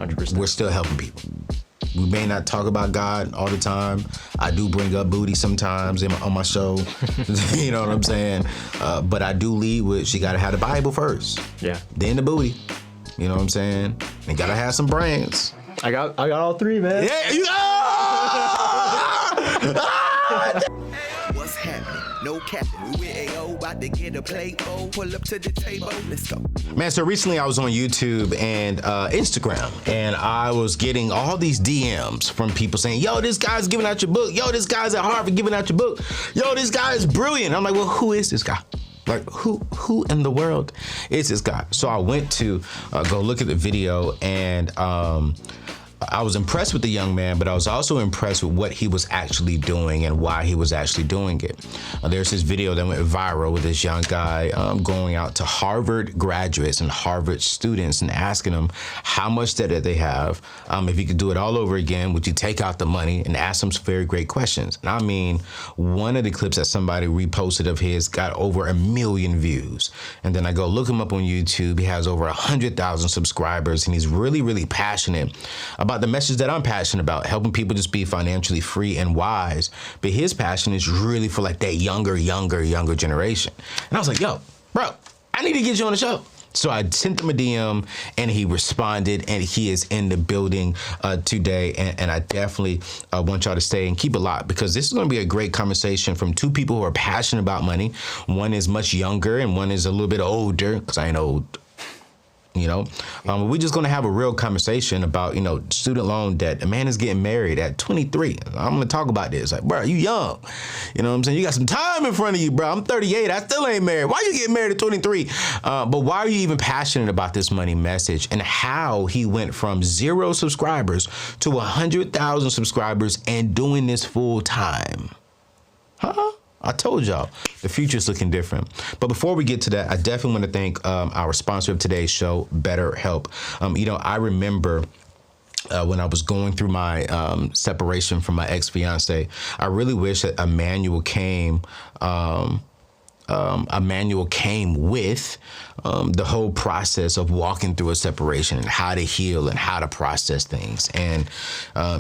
100%. we're still helping people. We may not talk about God all the time. I do bring up booty sometimes on my show. You know what I'm saying? But I do lead with, you got to have the Bible first. Yeah. Then the booty. You know what I'm saying? And got to have some brains. I got all three, man. Yeah, you What's happening? No capping. We with AO, about to get a plate. Oh, pull up to the table. Let's go. Man, so recently I was on YouTube and Instagram, and I was getting all these DMs from people saying, yo, this guy's giving out your book. Yo, this guy's at Harvard giving out your book. Yo, this guy is brilliant. I'm like, well, who is this guy? Like, who in the world is this guy? So I went to go look at the video, and I was impressed with the young man, but I was also impressed with what he was actually doing and why he was actually doing it. There's this video that went viral with this young guy going out to Harvard graduates and Harvard students and asking them how much debt that they have. If you could do it all over again, would you take out the money, and ask them some very great questions? And I mean, one of the clips that somebody reposted of his got over 1 million views. And then I go look him up on YouTube. He has over 100,000 subscribers, and he's really, really passionate about the message that I'm passionate about, helping people just be financially free and wise. But his passion is really for like that younger generation. And I was like, yo, bro, I need to get you on the show. So I sent him a DM, and he responded, and he is in the building today. And I definitely want y'all to stay and keep it locked, because this is going to be a great conversation from two people who are passionate about money. One is much younger and one is a little bit older, because I ain't old. You know, we're just going to have a real conversation about, you know, student loan debt. A man is getting married at 23. I'm going to talk about this. Like, bro, you young. You know what I'm saying? You got some time in front of you, bro. I'm 38. I still ain't married. Why you getting married at 23? But why are you even passionate about this money message, and how he went from 0 subscribers to 100,000 subscribers and doing this full time? Huh? I told y'all, the future's looking different. But before we get to that, I definitely want to thank our sponsor of today's show, BetterHelp. You know, I remember when I was going through my separation from my ex-fiance, I really wish that a manual came with the whole process of walking through a separation and how to heal and how to process things. And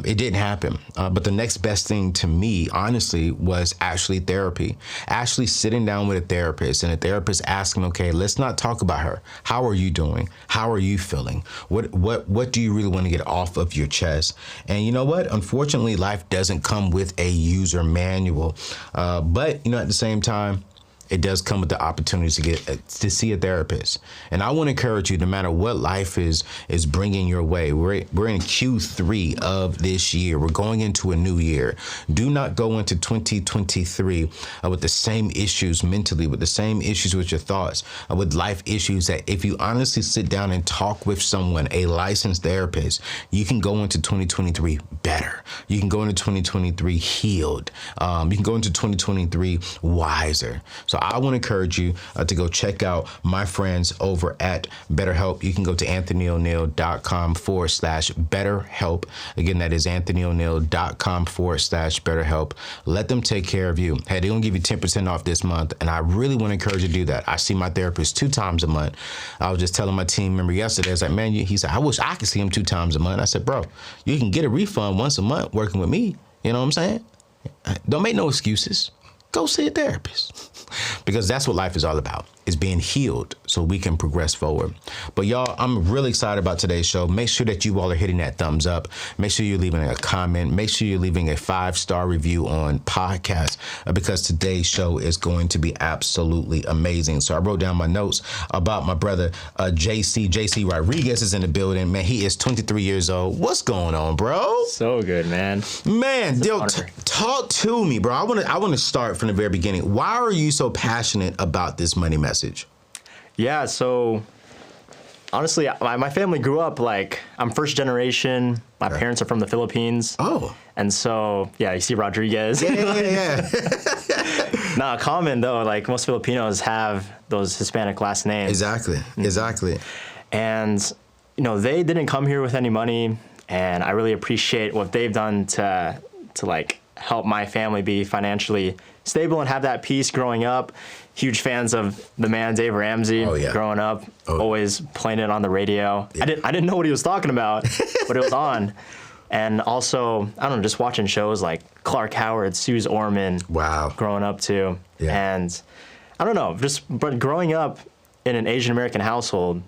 it didn't happen. But the next best thing to me, honestly, was actually therapy. Actually sitting down with a therapist, and a therapist asking, okay, let's not talk about her. How are you doing? How are you feeling? What do you really want to get off of your chest? And you know what? Unfortunately, life doesn't come with a user manual. But, you know, at the same time, it does come with the opportunity to see a therapist. And I want to encourage you, no matter what life is bringing your way, we're in Q3 of this year. We're going into a new year. Do not go into 2023 with the same issues mentally, with the same issues with your thoughts, with life issues, that if you honestly sit down and talk with someone, a licensed therapist, you can go into 2023 better. You can go into 2023 healed. You can go into 2023 wiser. So I want to encourage you to go check out my friends over at BetterHelp. You can go to anthonyoneal.com/BetterHelp. Again, that is anthonyoneal.com/BetterHelp. Let them take care of you. Hey, they're going to give you 10% off this month, and I really want to encourage you to do that. I see my therapist 2 times a month. I was just telling my team member yesterday, I was like, man, he said, I wish I could see him 2 times a month. I said, bro, you can get a refund once a month working with me. You know what I'm saying? Don't make no excuses. Go see a therapist. Because that's what life is all about, is being healed so we can progress forward. But y'all, I'm really excited about today's show. Make sure that you all are hitting that thumbs up. Make sure you're leaving a comment. Make sure you're leaving a 5-star review on podcast, because today's show is going to be absolutely amazing. So I wrote down my notes about my brother, JC Rodriguez is in the building. Man, he is 23 years old. What's going on, bro? So good, man. Man, yo, talk to me, bro. I want to start from the very beginning. Why are you so passionate about this money message? Yeah, so honestly, my family grew up like, I'm first generation. My parents are from the Philippines. Oh. And so, yeah, you see Rodriguez. Yeah. Not common though. Like most Filipinos have those Hispanic last names. Exactly. And, you know, they didn't come here with any money. And I really appreciate what they've done to like help my family be financially stable and have that peace growing up. Huge fans of the man Dave Ramsey. Growing up, always playing it on the radio. I didn't know what he was talking about, but it was on. And also, I don't know, just watching shows like Clark Howard, Suze Orman. Wow. Growing up too. Yeah. And I don't know, but growing up in an Asian American household,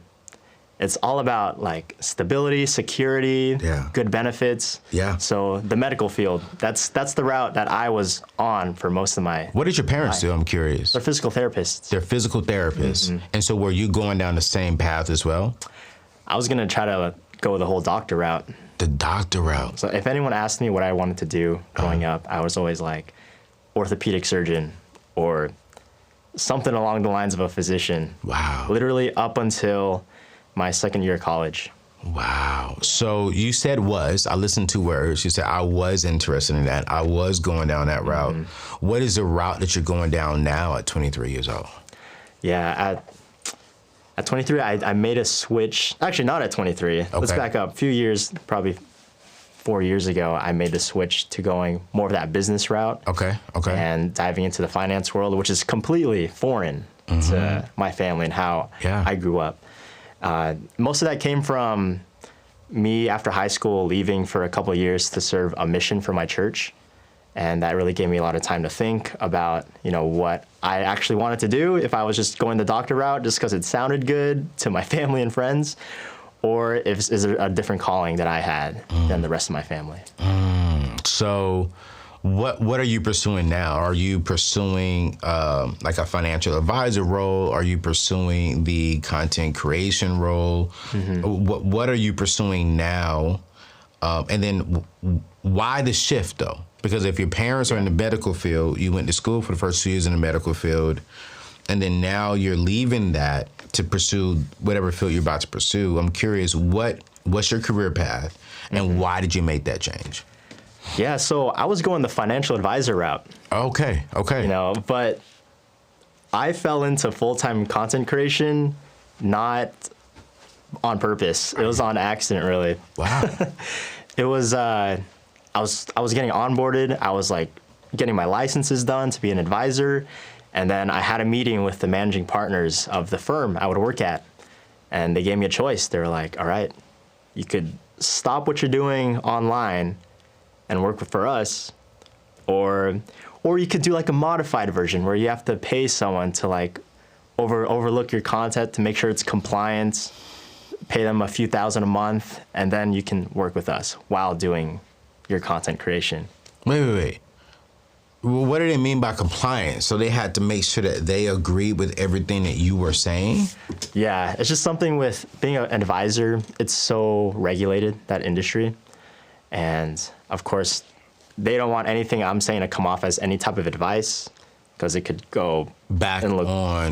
it's all about like stability, security, good benefits. Yeah. So the medical field, that's the route that I was on for most of my What did your parents do? I'm curious. They're physical therapists. They're physical therapists. Mm-hmm. And so were you going down the same path as well? I was going to try to go the whole doctor route. The doctor route. So if anyone asked me what I wanted to do growing up, I was always like orthopedic surgeon or something along the lines of a physician. Wow. Literally up until my second year of college. Wow. So you said was. I listened to words. You said I was interested in that. I was going down that route. What is the route that you're going down now at 23 years old? Yeah, at 23, I made a switch. Actually, not at 23. Okay. Let's back up. A few years, probably 4 years ago, I made the switch to going more of that business route. Okay. And diving into the finance world, which is completely foreign to my family and how I grew up. Most of that came from me after high school leaving for a couple of years to serve a mission for my church. And that really gave me a lot of time to think about, what I actually wanted to do, if I was just going the doctor route just because it sounded good to my family and friends, or is there a different calling that I had than the rest of my family. So what are you pursuing now? Are you pursuing like a financial advisor role? Are you pursuing the content creation role? What are you pursuing now? And then why the shift though? Because if your parents are in the medical field, you went to school for the first 2 years in the medical field, and then now you're leaving that to pursue whatever field you're about to pursue. I'm curious, what's your career path, and why did you make that change? Yeah, so I was going the financial advisor route. Okay. But I fell into full-time content creation, not on purpose. It was on accident, really. Wow. It was, I was getting onboarded. I was like getting my licenses done to be an advisor. And then I had a meeting with the managing partners of the firm I would work at. And they gave me a choice. They were like, all right, you could stop what you're doing online and work for us, or you could do like a modified version where you have to pay someone to like overlook your content to make sure it's compliant, pay them a few $1,000s a month, and then you can work with us while doing your content creation. Wait. Well, what do they mean by compliance? So they had to make sure that they agreed with everything that you were saying? Yeah, it's just something with being an advisor. It's so regulated, that industry. And of course, they don't want anything I'm saying to come off as any type of advice, because it could go back on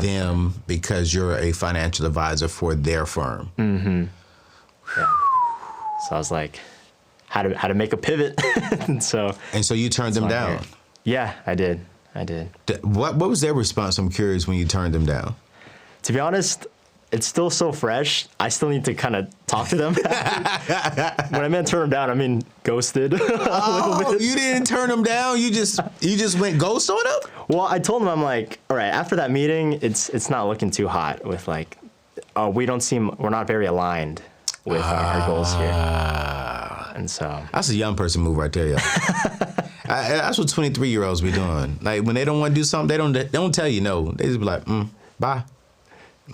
them because you're a financial advisor for their firm. Yeah. So I was like, how to make a pivot. and so you turned them down? Yeah, I did. What was their response? I'm curious when you turned them down. To be honest, it's still so fresh. I still need to kind of talk to them. When I meant turn them down, I mean ghosted. You didn't turn them down. You just went ghost on them? Well, I told them, I'm like, all right, after that meeting, it's not looking too hot with like, we're not very aligned with our goals here. And so that's a young person move right there, yo. That's what 23-year-olds be doing. Like when they don't want to do something, they don't tell you no. They just be like, bye.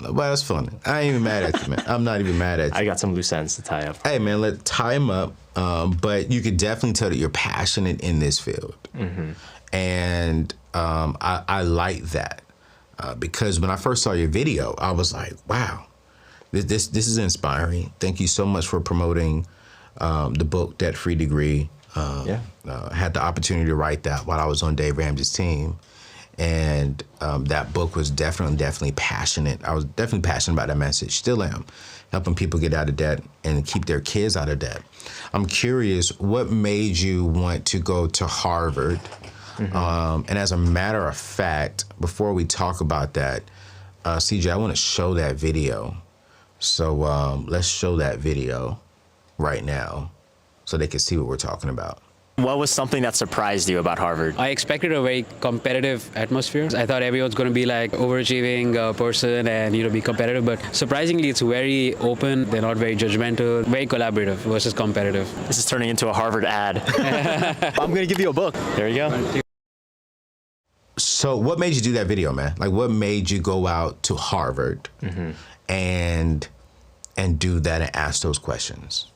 Well, that's funny. I ain't even mad at you, man. I'm not even mad at you. I got some loose ends to tie up. Hey, man, let's tie them up. But you could definitely tell that you're passionate in this field. And I like that because when I first saw your video, I was like, wow, this is inspiring. Thank you so much for promoting the book, Debt Free Degree. Had the opportunity to write that while I was on Dave Ramsey's team. And that book was definitely passionate. I was definitely passionate about that message. Still am. Helping people get out of debt and keep their kids out of debt. I'm curious, what made you want to go to Harvard? And as a matter of fact, before we talk about that, CJ, I want to show that video. So let's show that video right now so they can see what we're talking about. What was something that surprised you about Harvard? I expected a very competitive atmosphere. I thought everyone's going to be like overachieving person and be competitive, but surprisingly it's very open. They're not very judgmental, very collaborative versus competitive. This is turning into a Harvard ad. I'm going to give you a book. There you go. So what made you do that video, man? Like, what made you go out to Harvard and do that and ask those questions?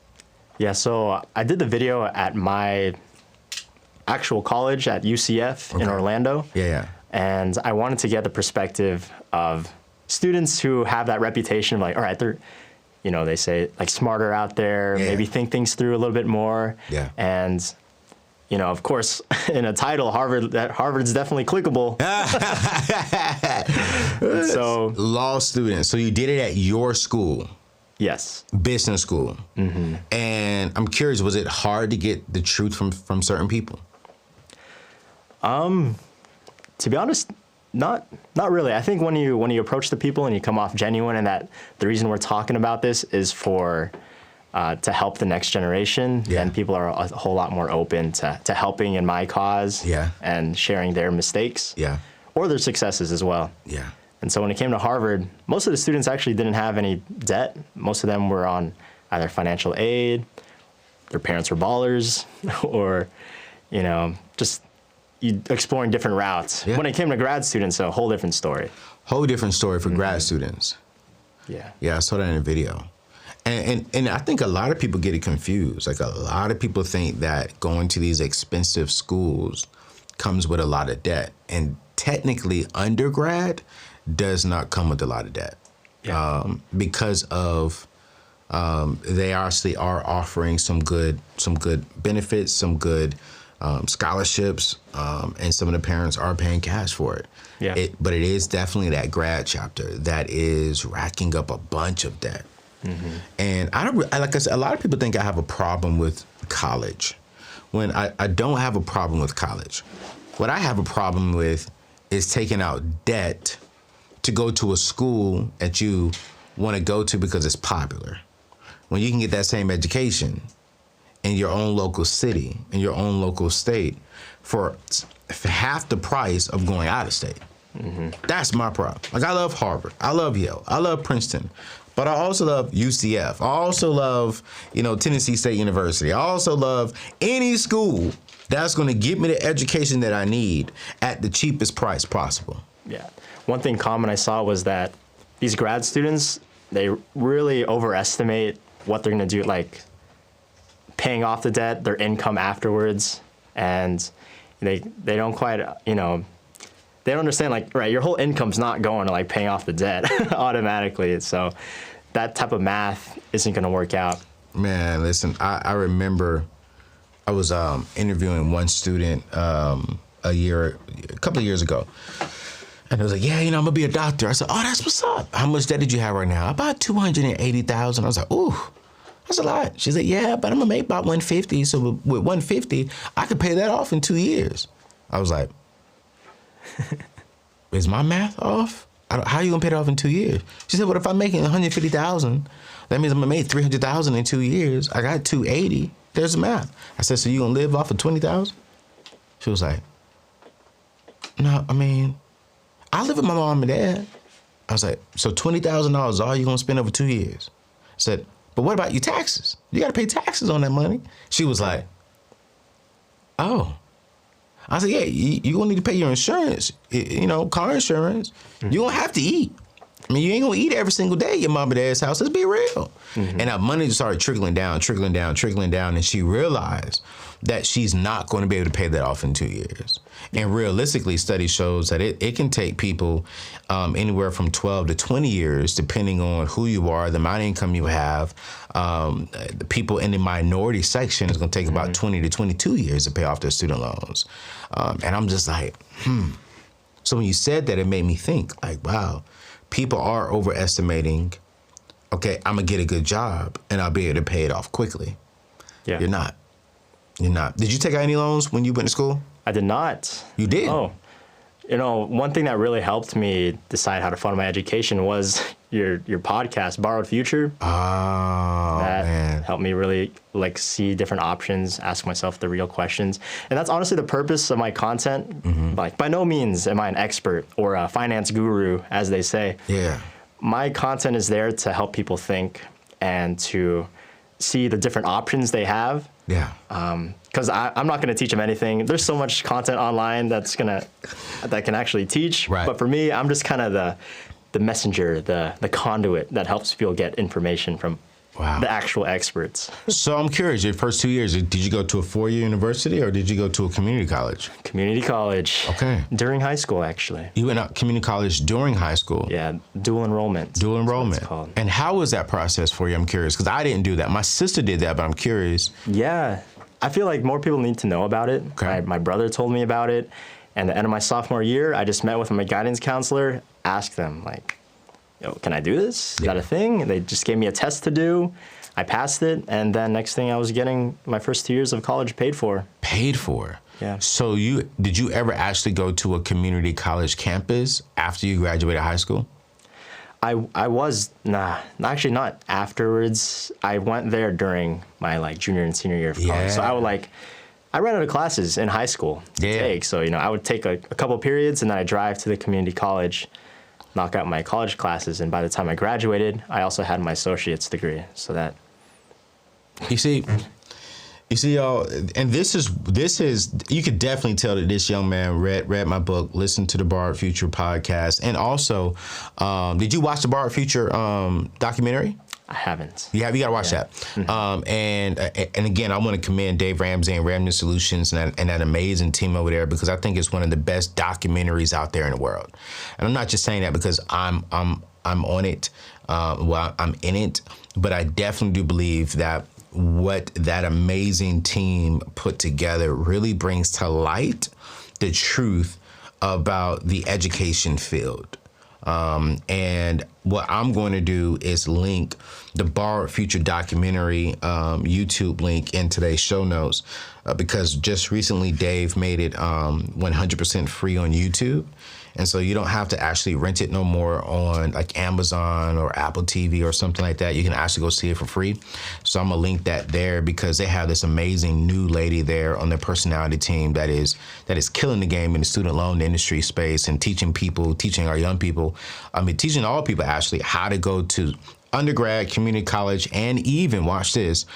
Yeah, so I did the video at my actual college at UCF in Orlando. Yeah. And I wanted to get the perspective of students who have that reputation of like, all right, they're, they say like smarter out there, maybe think things through a little bit more. Yeah. And, of course, in a title, Harvard's definitely clickable. So law students. So you did it at your school. Yes. Business school. And I'm curious, was it hard to get the truth from certain people? To be honest, not really. I think when you approach the people and you come off genuine, and that the reason we're talking about this is for to help the next generation, then people are a whole lot more open to helping in my cause and sharing their mistakes or their successes as well. Yeah. And so when it came to Harvard, most of the students actually didn't have any debt. Most of them were on either financial aid, their parents were ballers, or, just exploring different routes. When it came to grad students, a whole different story. Whole different story for grad students. Yeah. Yeah, I saw that in the video. And I think a lot of people get it confused. Like, a lot of people think that going to these expensive schools comes with a lot of debt. And technically, undergrad does not come with a lot of debt. Because of they actually are offering some good benefits, some good scholarships, and some of the parents are paying cash for it. But it is definitely that grad chapter that is racking up a bunch of debt. And like I said, a lot of people think I have a problem with college, when I don't have a problem with college. What I have a problem with is taking out debt to go to a school that you want to go to because it's popular, when you can get that same education in your own local city, in your own local state, for half the price of going out of state. That's my problem. Like, I love Harvard, I love Yale, I love Princeton, but I also love UCF. I also love, Tennessee State University. I also love any school that's going to give me the education that I need at the cheapest price possible. Yeah. One thing common I saw was that these grad students, they really overestimate what they're going to do, like paying off the debt, their income afterwards, and they don't quite, they don't understand, like, right, your whole income's not going to like paying off the debt automatically. So that type of math isn't going to work out. Man, listen, I remember I was interviewing one student a couple of years ago. And I was like, yeah, I'm gonna be a doctor. I said, oh, that's what's up. How much debt did you have right now? About $280,000. I was like, ooh, that's a lot. She said, yeah, but I'm gonna make about $150. So with $150, I could pay that off in 2 years. I was like, is my math off? How are you gonna pay it off in 2 years? She said, well, if I'm making $150,000, that means I'm gonna make $300,000 in 2 years. I got $280. There's the math. I said, so you gonna live off of $20,000? She was like, no, I live with my mom and dad. I was like, so $20,000 is all you're gonna spend over 2 years? I said, but what about your taxes? You gotta pay taxes on that money. She was like, oh. I said, yeah, you're gonna need to pay your insurance, car insurance. You're gonna have to eat. You ain't gonna eat every single day at your mom and dad's house. Let's be real. And that money just started trickling down. And she realized that she's not going to be able to pay that off in 2 years. And realistically, study shows that it can take people anywhere from 12 to 20 years, depending on who you are, the amount of income you have. The people in the minority section is going to take about 20 to 22 years to pay off their student loans. And I'm just like, So when you said that, it made me think, like, wow, people are overestimating, okay, I'm going to get a good job and I'll be able to pay it off quickly. Yeah. You're not. Did you take out any loans when you went to school? I did not. You did? Oh, One thing that really helped me decide how to fund my education was your podcast, Borrowed Future. Oh, That man. helped me really see different options, ask myself the real questions. And that's honestly the purpose of my content. Like, by no means am I an expert or a finance guru, as they say. Yeah. My content is there to help people think and to see the different options they have. Yeah. Because I'm not going to teach them anything. There's so much content online that can actually teach. Right. But for me, I'm just kind of the messenger, the conduit that helps people get information from the actual experts. So I'm curious, your first 2 years, did you go to a 4-year university or did you go to a community college? Community college. Okay. During high school, actually. You went out community college during high school? Yeah, dual enrollment. Dual enrollment. That's what it's called. And how was that process for you? I'm curious, because I didn't do that. My sister did that, but I'm curious. Yeah, I feel like more people need to know about it. Okay. My brother told me about it. And at the end of my sophomore year, I just met with my guidance counselor, asked them, can I do this? Is that a thing? And they just gave me a test to do. I passed it, and then next thing I was getting my first 2 years of college paid for. Paid for? Yeah. So did you ever actually go to a community college campus after you graduated high school? Actually not afterwards. I went there during my junior and senior year of college. Yeah. So I ran out of classes in high school to take. So, I would take a couple periods and then I'd drive to the community college, knock out my college classes. And by the time I graduated, I also had my associate's degree. So that. You see, y'all, and this is you could definitely tell that this young man read my book, listened to the Borrowed Future podcast, and also, did you watch the Borrowed Future documentary? I haven't. You gotta watch that. And again, I want to commend Dave Ramsey and Ramsey Solutions and that amazing team over there, because I think it's one of the best documentaries out there in the world. And I'm not just saying that because I'm on it. I'm in it, but I definitely do believe that what that amazing team put together really brings to light the truth about the education field. And what I'm going to do is link the Borrowed Future documentary YouTube link in today's show notes, because just recently Dave made it 100% free on YouTube. And so you don't have to actually rent it no more on Amazon or Apple TV or something like that. You can actually go see it for free. So I'm gonna link that there, because they have this amazing new lady there on their personality team that is killing the game in the student loan industry space and teaching our young people, teaching all people actually how to go to undergrad, community college, and even, watch this,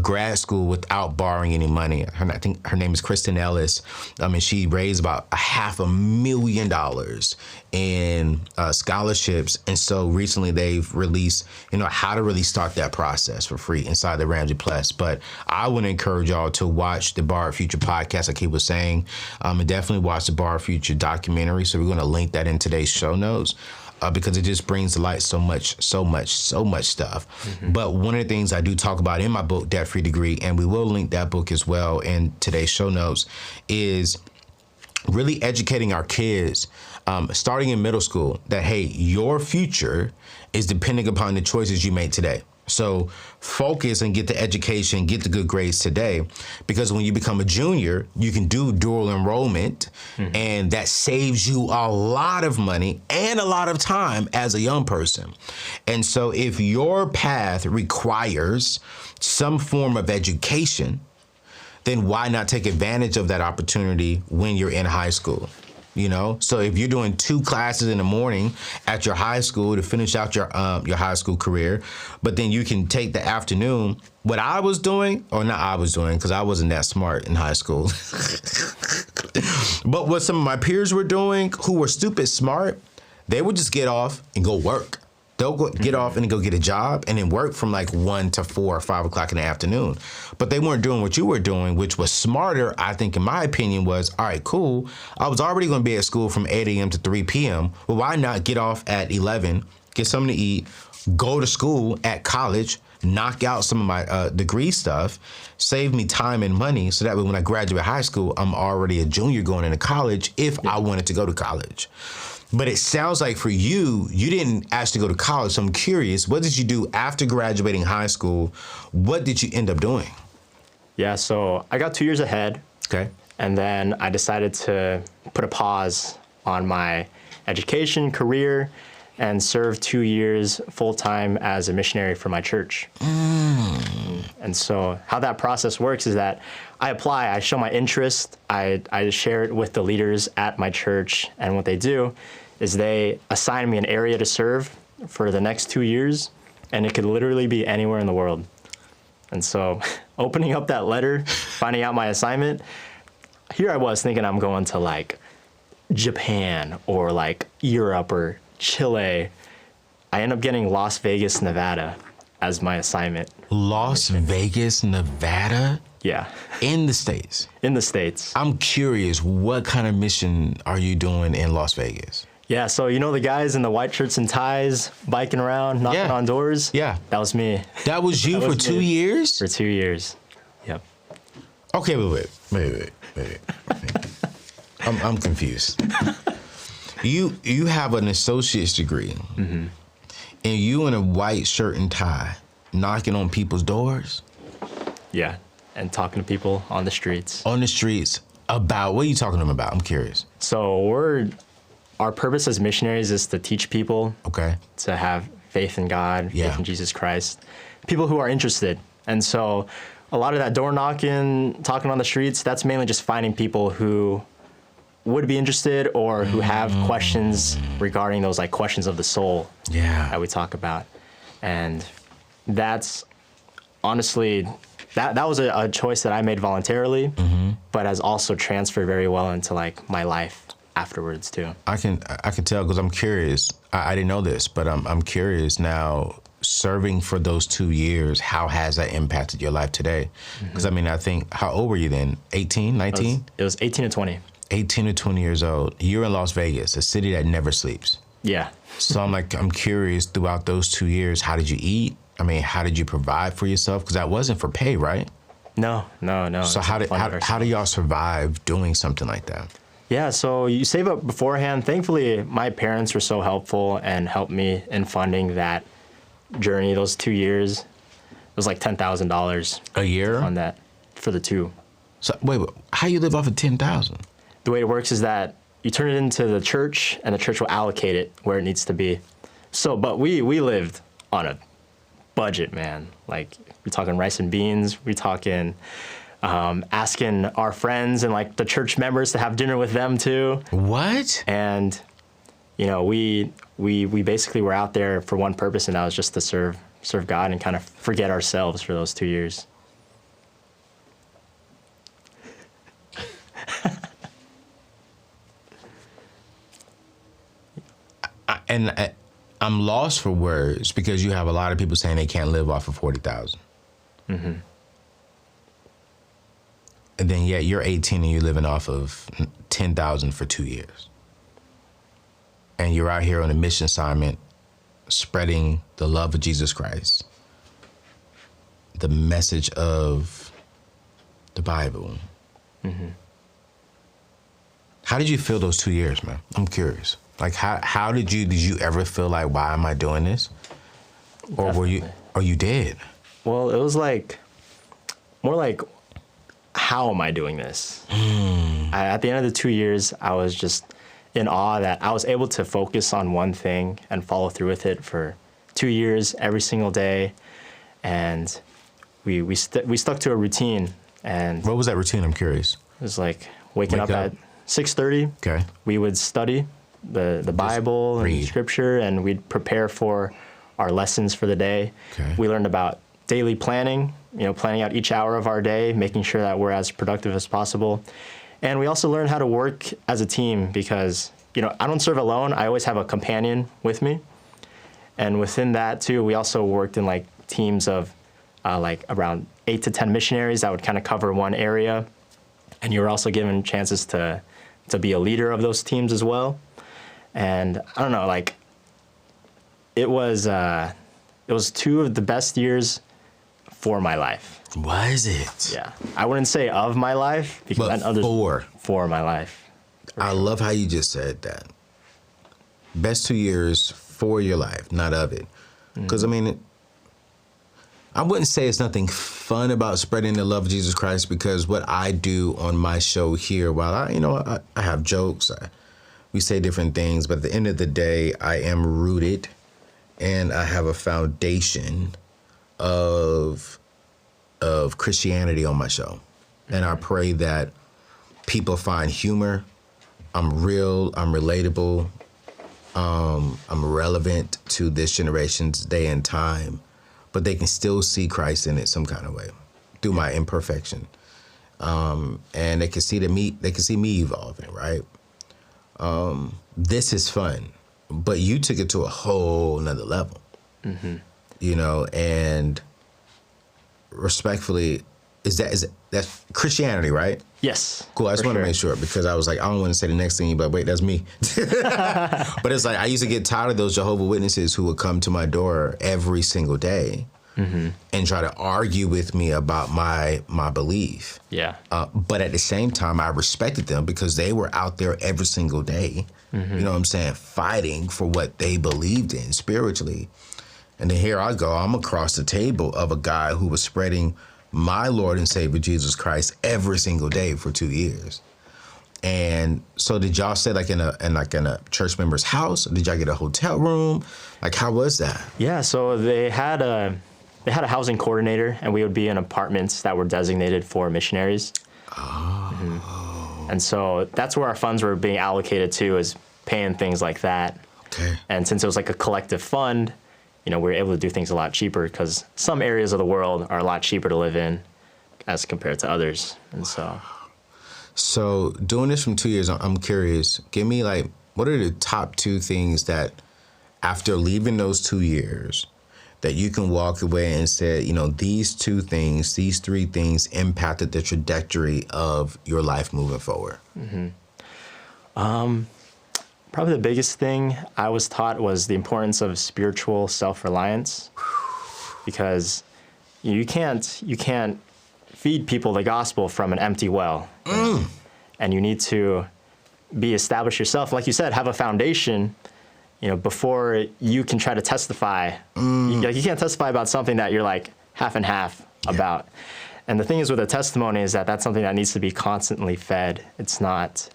grad school without borrowing any money. I think her name is Kristen Ellis. She raised about $500,000 in scholarships. And so recently they've released, how to really start that process for free inside the Ramsey Plus. But I want to encourage y'all to watch the Borrowed Future podcast, like he was saying, and definitely watch the Borrowed Future documentary. So we're going to link that in today's show notes. Because it just brings to light so much stuff. Mm-hmm. But one of the things I do talk about in my book, Debt Free Degree, and we will link that book as well in today's show notes, is really educating our kids, starting in middle school, that, hey, your future is depending upon the choices you make today. So focus and get the education, get the good grades today, because when you become a junior, you can do dual enrollment, and that saves you a lot of money and a lot of time as a young person. And so if your path requires some form of education, then why not take advantage of that opportunity when you're in high school? So if you're doing 2 classes in the morning at your high school to finish out your high school career, but then you can take the afternoon. What I was doing, or not I was doing, because I wasn't that smart in high school, but what some of my peers were doing who were stupid smart, they would just get off and go work. They'll get off and go get a job and then work from 1 to 4 or 5 o'clock in the afternoon. But they weren't doing what you were doing, which was smarter, I think, in my opinion, was, all right, cool. I was already going to be at school from 8 a.m. to 3 p.m. Well, why not get off at 11, get something to eat, go to school at college, knock out some of my degree stuff, save me time and money, so that way when I graduate high school, I'm already a junior going into college if I wanted to go to college. But it sounds like for you didn't actually go to college. So I'm curious, what did you do after graduating high school? What did you end up doing? Yeah, so I got 2 years ahead. Okay. And then I decided to put a pause on my education, career, and serve 2 years full-time as a missionary for my church. And so how that process works is that I apply, I show my interest, I share it with the leaders at my church, and what they do is they assign me an area to serve for the next 2 years, and it could literally be anywhere in the world. And so opening up that letter, finding out my assignment, here I was thinking I'm going to like Japan or like Europe or Chile. I end up getting Las Vegas, Nevada as my assignment. Las Vegas, Nevada? Yeah. In the States? In the States. I'm curious, what kind of mission are you doing in Las Vegas? Yeah, so you know the guys in the white shirts and ties biking around, knocking on doors? Yeah. That was me. That was you for 2 years? For 2 years. Yep. Okay, wait. I'm confused. You have an associate's degree, and you in a white shirt and tie, knocking on people's doors? Yeah, and talking to people on the streets. On the streets about, what are you talking to them about? I'm curious. So our purpose as missionaries is to teach people Okay. to have faith in God, Yeah. faith in Jesus Christ, people who are interested. And so a lot of that door knocking, talking on the streets, that's mainly just finding people who would be interested or who have questions regarding those like questions of the soul that we talk about. And that's honestly, that was a choice that I made voluntarily, but has also transferred very well into like my life afterwards too. I can tell because I'm curious. I didn't know this, but I'm curious now. Serving for those 2 years, how has that impacted your life today? Because I mean, I think, how old were you then? 18, 19? It was 18 to 20. 18 to 20 years old. You're in Las Vegas, a city that never sleeps. Yeah. So I'm curious, throughout those 2 years, how did you eat? I mean, how did you provide for yourself? Because that wasn't for pay, right? No. So how do y'all survive doing something like that? Yeah, so you save up beforehand. Thankfully, my parents were so helpful and helped me in funding that journey, those 2 years. It was like $10,000 A year? on that for the two. So wait, how you live off of 10,000? The way it works is that you turn it into the church, and the church will allocate it where it needs to be. So, but we lived on a budget, man. Like, we're talking rice and beans. We're talking asking our friends and like the church members to have dinner with them too. What? And you know, we basically were out there for one purpose, and that was just to serve God and kind of forget ourselves for those 2 years. I'm lost for words because you have a lot of people saying they can't live off of 40,000. And then yet you're 18 and you're living off of 10,000 for 2 years. And you're out here on a mission assignment, spreading the love of Jesus Christ, the message of the Bible. How did you feel those 2 years, man? I'm curious. Like, how did you ever feel like, why am I doing this? Or you did? Well, it was like, more like, how am I doing this? At the end of the 2 years, I was just in awe that I was able to focus on one thing and follow through with it for 2 years, every single day. And we stuck to a routine. And What was that routine? I'm curious. it was like waking up at 6:30. Okay. We would study the Bible and read. Scripture, and we'd prepare for our lessons for the day. Okay. We learned about daily planning, planning out each hour of our day, making sure that we're as productive as possible. And we also learned how to work as a team because, I don't serve alone. I always have a companion with me. And within that, too, we also worked in, like, teams of, like, around 8 to 10 missionaries that would kind of cover one area. And you were also given chances to be a leader of those teams as well. And I don't know, like, it was two of the best years for my life. Was it? Yeah. I wouldn't say of my life, because But others for. for my life. I love how you just said that. Best 2 years for your life, not of it. Because, I wouldn't say it's nothing fun about spreading the love of Jesus Christ, because what I do on my show here, while I have jokes, we say different things, but at the end of the day, I am rooted and I have a foundation of Christianity on my show. And I pray that people find humor. I'm real, I'm relatable, I'm relevant to this generation's day and time, but they can still see Christ in it some kind of way through my imperfection. And they can see me evolving, right? This is fun, but you took it to a whole nother level, you know, and respectfully, that's Christianity, right? Yes. Cool. I just want to make sure, because I was like, I don't want to say the next thing, but wait, that's me. But it's like, I used to get tired of those Jehovah's Witnesses who would come to my door every single day and try to argue with me about my belief. Yeah. But at the same time, I respected them because they were out there every single day, you know what I'm saying, fighting for what they believed in spiritually. And then here I go, I'm across the table of a guy who was spreading my Lord and Savior Jesus Christ every single day for 2 years. And so did y'all stay like in a church member's house? Or did y'all get a hotel room? Like, how was that? Yeah, so they had a housing coordinator, and we would be in apartments that were designated for missionaries. Oh. And so that's where our funds were being allocated to, is paying things like that. Okay. And since it was like a collective fund, you know, we were able to do things a lot cheaper, because some areas of the world are a lot cheaper to live in as compared to others. And so doing this from 2 years, I'm curious, give me like, what are the top 2 things that after leaving those 2 years that you can walk away and say, you know, these 2 things, these 3 things impacted the trajectory of your life moving forward? Probably the biggest thing I was taught was the importance of spiritual self-reliance, because you can't feed people the gospel from an empty well. And you need to be established yourself. Like you said, have a foundation, you know, before you can try to testify. You can't testify about something that you're like half and half about. And the thing is with a testimony is that that's something that needs to be constantly fed. It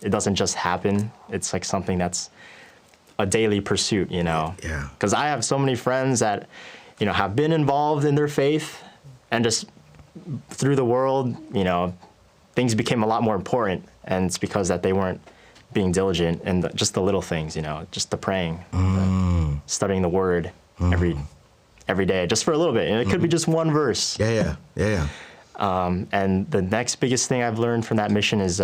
doesn't just happen. It's like something that's a daily pursuit, you know? Yeah. Because I have so many friends that, you know, have been involved in their faith, and just through the world, you know, things became a lot more important. And it's because that they weren't being diligent in just the little things, you know, just the praying, studying the word every day, just for a little bit. And it could be just one verse. Yeah. And the next biggest thing I've learned from that mission is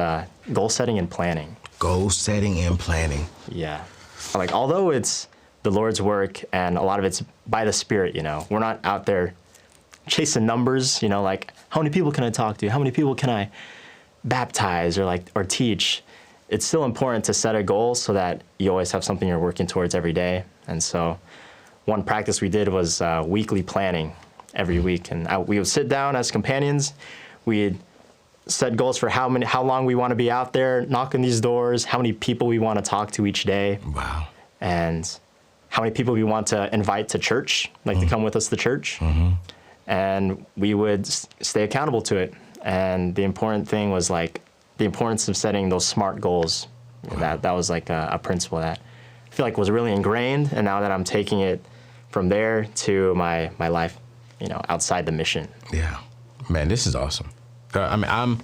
goal setting and planning. Goal setting and planning. Yeah. Like, although it's the Lord's work and a lot of it's by the Spirit, you know, we're not out there chasing numbers, you know, like how many people can I talk to? How many people can I baptize or teach? It's still important to set a goal so that you always have something you're working towards every day. And so one practice we did was weekly planning every week. And we would sit down as companions. We'd set goals for how long we want to be out there, knocking these doors, how many people we want to talk to each day. Wow. And how many people we want to invite to church, like to come with us to church. And we would stay accountable to it. And the important thing was like the importance of setting those SMART goals. Wow. That was like a principle that I feel like was really ingrained. And now that I'm taking it from there to my life, you know, outside the mission. Yeah, man, this is awesome. I mean,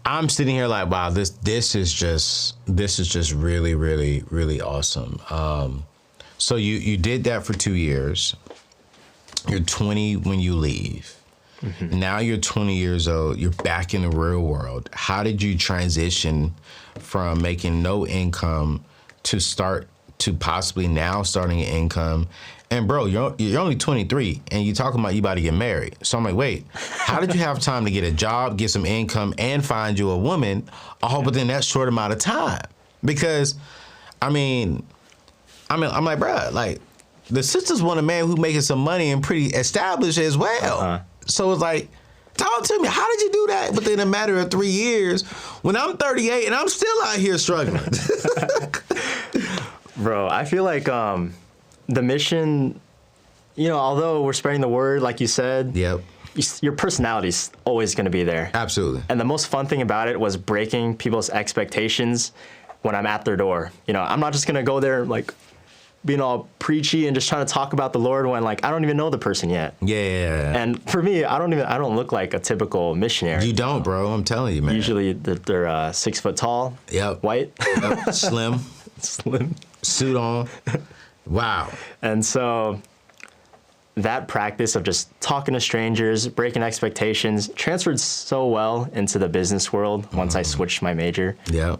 I'm sitting here like, wow, this is just really, really, really awesome. So you did that for 2 years. You're 20 when you leave. Now you're 20 years old. You're back in the real world. How did you transition from making no income to possibly now starting an income? And bro, you're only 23, and you're talking about you about to get married. So I'm like, wait, how did you have time to get a job, get some income, and find you a woman all within that short amount of time? Because, I'm like, bro, like, the sisters want a man who making some money and pretty established as well. So it's like, talk to me. How did you do that within a matter of 3 years when I'm 38 and I'm still out here struggling? Bro, I feel like the mission, you know, although we're spreading the word, like you said, your personality's always going to be there. Absolutely. And the most fun thing about it was breaking people's expectations when I'm at their door. You know, I'm not just gonna go there like being all preachy and just trying to talk about the Lord when like I don't even know the person yet. Yeah. And for me, I don't look like a typical missionary. You don't, bro. I'm telling you, man. Usually they're 6 foot tall. Yep. White. Yep. Slim. Suit on. Wow. And so that practice of just talking to strangers, breaking expectations, transferred so well into the business world once I switched my major. Yep.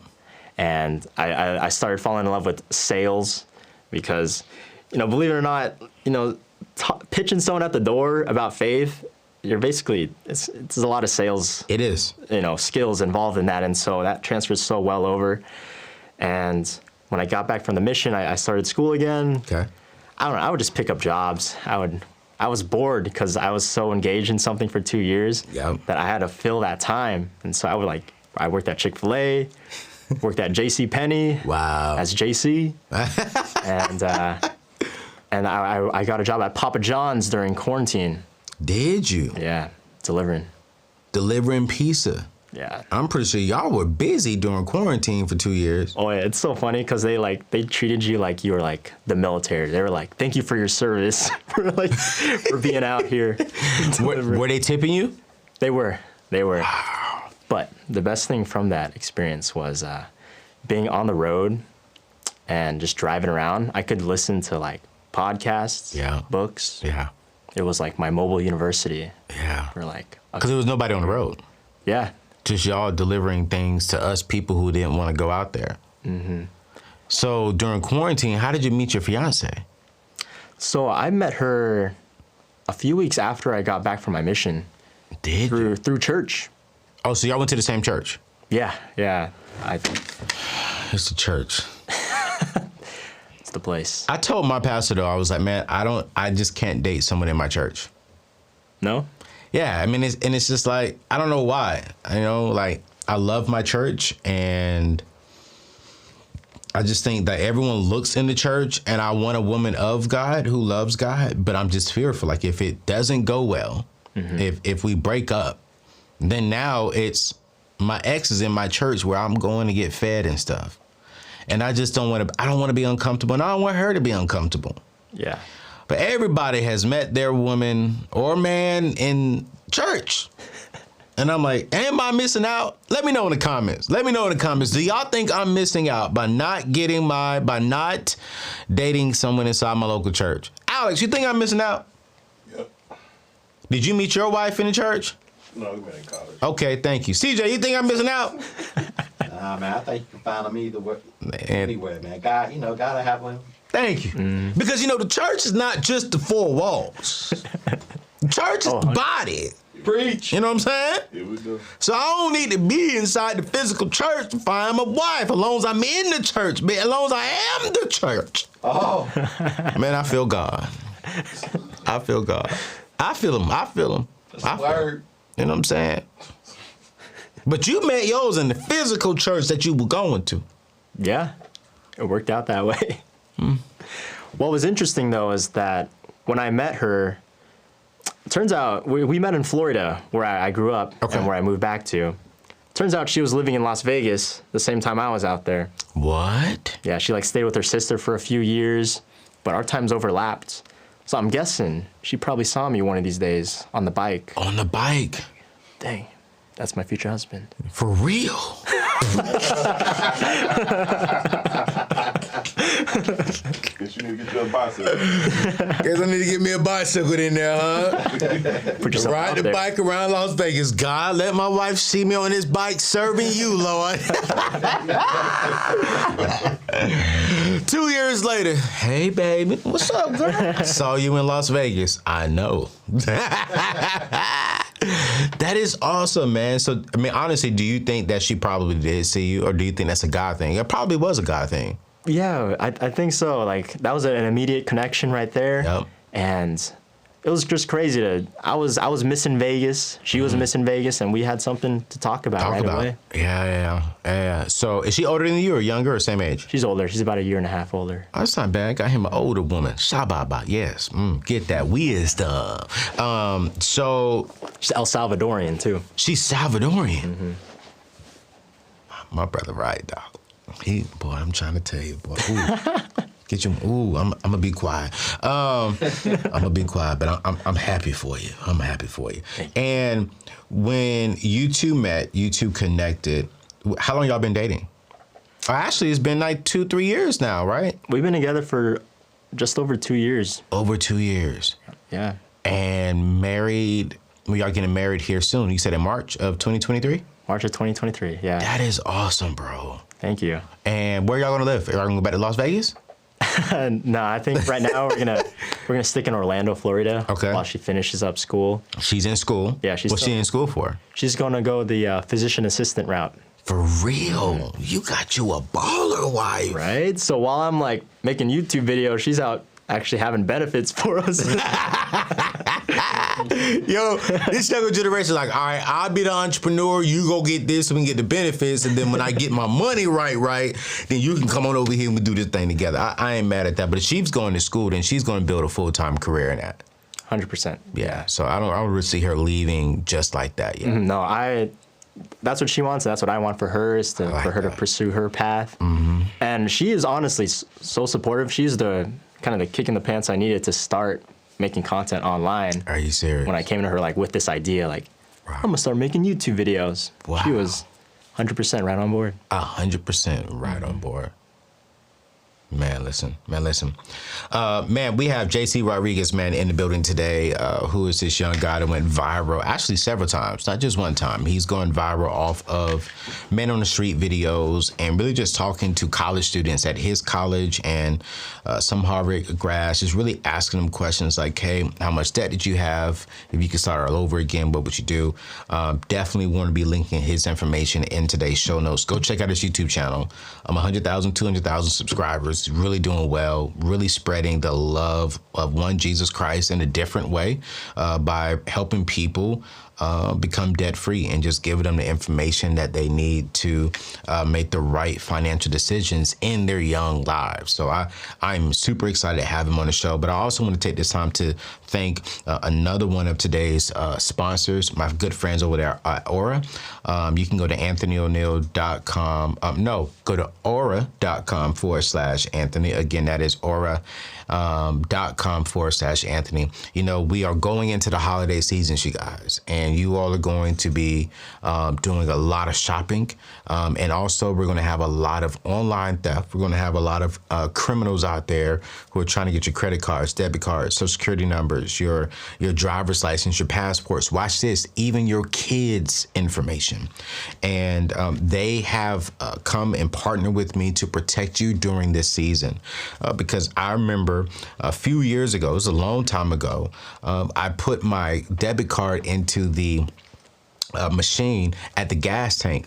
And I started falling in love with sales because, you know, believe it or not, you know, pitching someone at the door about faith, you're basically, it's a lot of sales. It is. You know, skills involved in that. And so that transfers so well over. And when I got back from the mission, I started school again. Okay. I don't know, I would just pick up jobs. I was bored because I was so engaged in something for 2 years that I had to fill that time. And so I worked at Chick-fil-A, worked at J.C. Penney. Wow. As JC. and I got a job at Papa John's during quarantine. Did you? Yeah, delivering. Delivering pizza. Yeah. I'm pretty sure y'all were busy during quarantine for 2 years. Oh yeah, it's so funny because they treated you like you were like the military. They were like, "Thank you for your service for being out here." Were they tipping you? They were. Wow. But the best thing from that experience was being on the road and just driving around. I could listen to like podcasts, books. Yeah. It was like my mobile university. Yeah. For like, because there was nobody on the road. Yeah. Just y'all delivering things to us people who didn't want to go out there. Mm-hmm. So during quarantine, how did you meet your fiance? So I met her a few weeks after I got back from my mission. Through church. Oh, so y'all went to the same church? Yeah. It's the church. It's the place. I told my pastor though, I was like, man, I just can't date someone in my church. No? Yeah, I mean, it's just like, I don't know why. You know, like, I love my church, and I just think that everyone looks in the church, and I want a woman of God who loves God, but I'm just fearful. Like, if it doesn't go well, if we break up, then now it's my ex is in my church where I'm going to get fed and stuff. And I just don't want to be uncomfortable, and I don't want her to be uncomfortable. Yeah. But everybody has met their woman or man in church. And I'm like, am I missing out? Let me know in the comments. Do y'all think I'm missing out by not dating someone inside my local church? Alex, you think I'm missing out? Yep. Did you meet your wife in the church? No, we met in college. Okay, thank you. CJ, you think I'm missing out? Nah, man, I think you can find them anywhere, man. God, gotta have one. Thank you. Because, the church is not just the four walls. The church is the body. Preach. You know what I'm saying? Here we go. So I don't need to be inside the physical church to find my wife, as long as I'm in the church, man, as long as I am the church. Oh. Man, I feel God. I feel God. I feel him. That's the word. You know what I'm saying? But you met yours in the physical church that you were going to. Yeah, it worked out that way. What was interesting, though, is that when I met her, it turns out we met in Florida, where I grew up and where I moved back to. Turns out she was living in Las Vegas the same time I was out there. What? Yeah, she stayed with her sister for a few years, but our times overlapped. So I'm guessing she probably saw me one of these days on the bike. On the bike? Dang, that's my future husband. For real? Guess you need to get you a bicycle. Guess I need to get me a bicycle in there, huh? Put yourself Ride out the there. bike around Las Vegas. God, let my wife see me on this bike serving you, Lord. 2 years later, hey, baby, what's up, girl? Saw you in Las Vegas. I know. That is awesome, man. So, I mean, honestly, do you think that she probably did see you, or do you think that's a God thing? It probably was a God thing. Yeah, I think so. That was an immediate connection right there. Yep. And it was just crazy I was missing Vegas. She was missing Vegas, and we had something to talk about away. Yeah. So is she older than you, or younger, or same age? She's older. She's about a year and a half older. Oh, that's not bad. I got him an older woman. Shababa, yes. Get that weird stuff. So She's El Salvadorian too. she's Salvadorian. My brother, right, dog. Boy, I'm trying to tell you, boy. Ooh. Get you. Ooh, I'm gonna be quiet. I'm gonna be quiet, but I'm happy for you. I'm happy for you. And when you two met, you two connected. How long y'all been dating? Actually, it's been like 2-3 years now, right? We've been together for just over 2 years. Over 2 years. Yeah. And married. We are getting married here soon. You said in March of 2023. March of 2023. Yeah. That is awesome, bro. Thank you. And where y'all gonna live? Are y'all gonna go back to Las Vegas? No, I think right now we're gonna stick in Orlando, Florida. Okay. While she finishes up school. She's in school. Yeah, she's What's she in school for? She's gonna go the physician assistant route. For real? You got you a baller wife. Right. So while I'm like making YouTube videos, she's out actually having benefits for us. Yo, this younger generation like, all right, I'll be the entrepreneur, you go get this so we can get the benefits, and then when I get my money right, then you can come on over here and we do this thing together. I ain't mad at that, but if she's going to school, then she's going to build a full-time career in that. 100%. Yeah, so I don't really see her leaving just like that yet. No, that's what she wants. And that's what I want for her is for her to pursue her path. Mm-hmm. And she is honestly so supportive. She's the kind of the kick in the pants I needed to start making content online. Are you serious? When I came to her like with this idea, like I'm gonna start making YouTube videos. Wow. She was 100% right on board. 100% right on board. Man, listen. Man, we have JC Rodriguez, man, in the building today, who is this young guy that went viral, actually several times, not just one time. He's going viral off of Men on the Street videos and really just talking to college students at his college and some Harvard grads, just really asking them questions like, hey, how much debt did you have? If you could start all over again, what would you do? Definitely want to be linking his information in today's show notes. Go check out his YouTube channel. 100,000, 200,000 subscribers. Really doing well, really spreading the love of one Jesus Christ in a different way by helping people become debt free and just giving them the information that they need to make the right financial decisions in their young lives. So I'm super excited to have him on the show, but I also want to take this time to thank another one of today's sponsors, my good friends over there at Aura. You can go to anthonyoneal.com. Go to aura.com/Anthony. Again, that is aura.com/Anthony. You know, we are going into the holiday seasons, you guys, and you all are going to be doing a lot of shopping. And also we're going to have a lot of online theft. We're going to have a lot of criminals out there who are trying to get your credit cards, debit cards, social security numbers, your driver's license, your passports. Watch this, even your kids' information. And they have come and partnered with me to protect you during this season. Because I remember a few years ago, it was a long time ago, I put my debit card into the machine at the gas tank.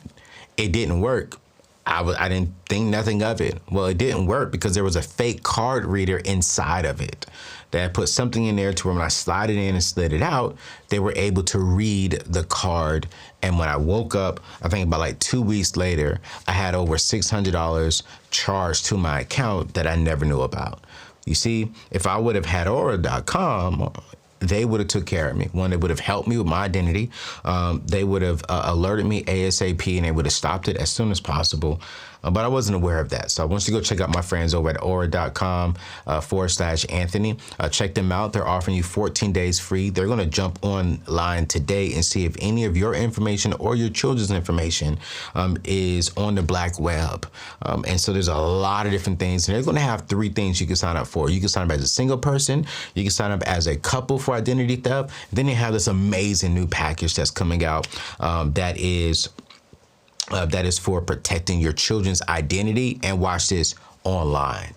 It didn't work. I didn't think nothing of it. Well, it didn't work because there was a fake card reader inside of it that put something in there to where when I slid it in and slid it out, they were able to read the card. And when I woke up, I think about like 2 weeks later, I had over $600 charged to my account that I never knew about. You see, if I would have had Aura.com, they would have took care of me. One, they would have helped me with my identity. They would have alerted me ASAP, and they would have stopped it as soon as possible. But I wasn't aware of that. So I want you to go check out my friends over at aura.com/Anthony. Check them out. They're offering you 14 days free. They're going to jump online today and see if any of your information or your children's information is on the black web. And so there's a lot of different things. And they're going to have 3 things you can sign up for. You can sign up as a single person. You can sign up as a couple for identity theft. Then they have this amazing new package that's coming out that is for protecting your children's identity, and watch this, online.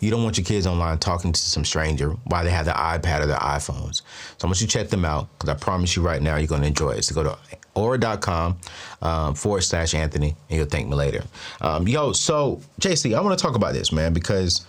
You don't want your kids online talking to some stranger while they have their iPad or their iPhones. So I want you to check them out, because I promise you right now you're going to enjoy it. So go to aura.com/Anthony, and you'll thank me later. So JC, I want to talk about this, man, because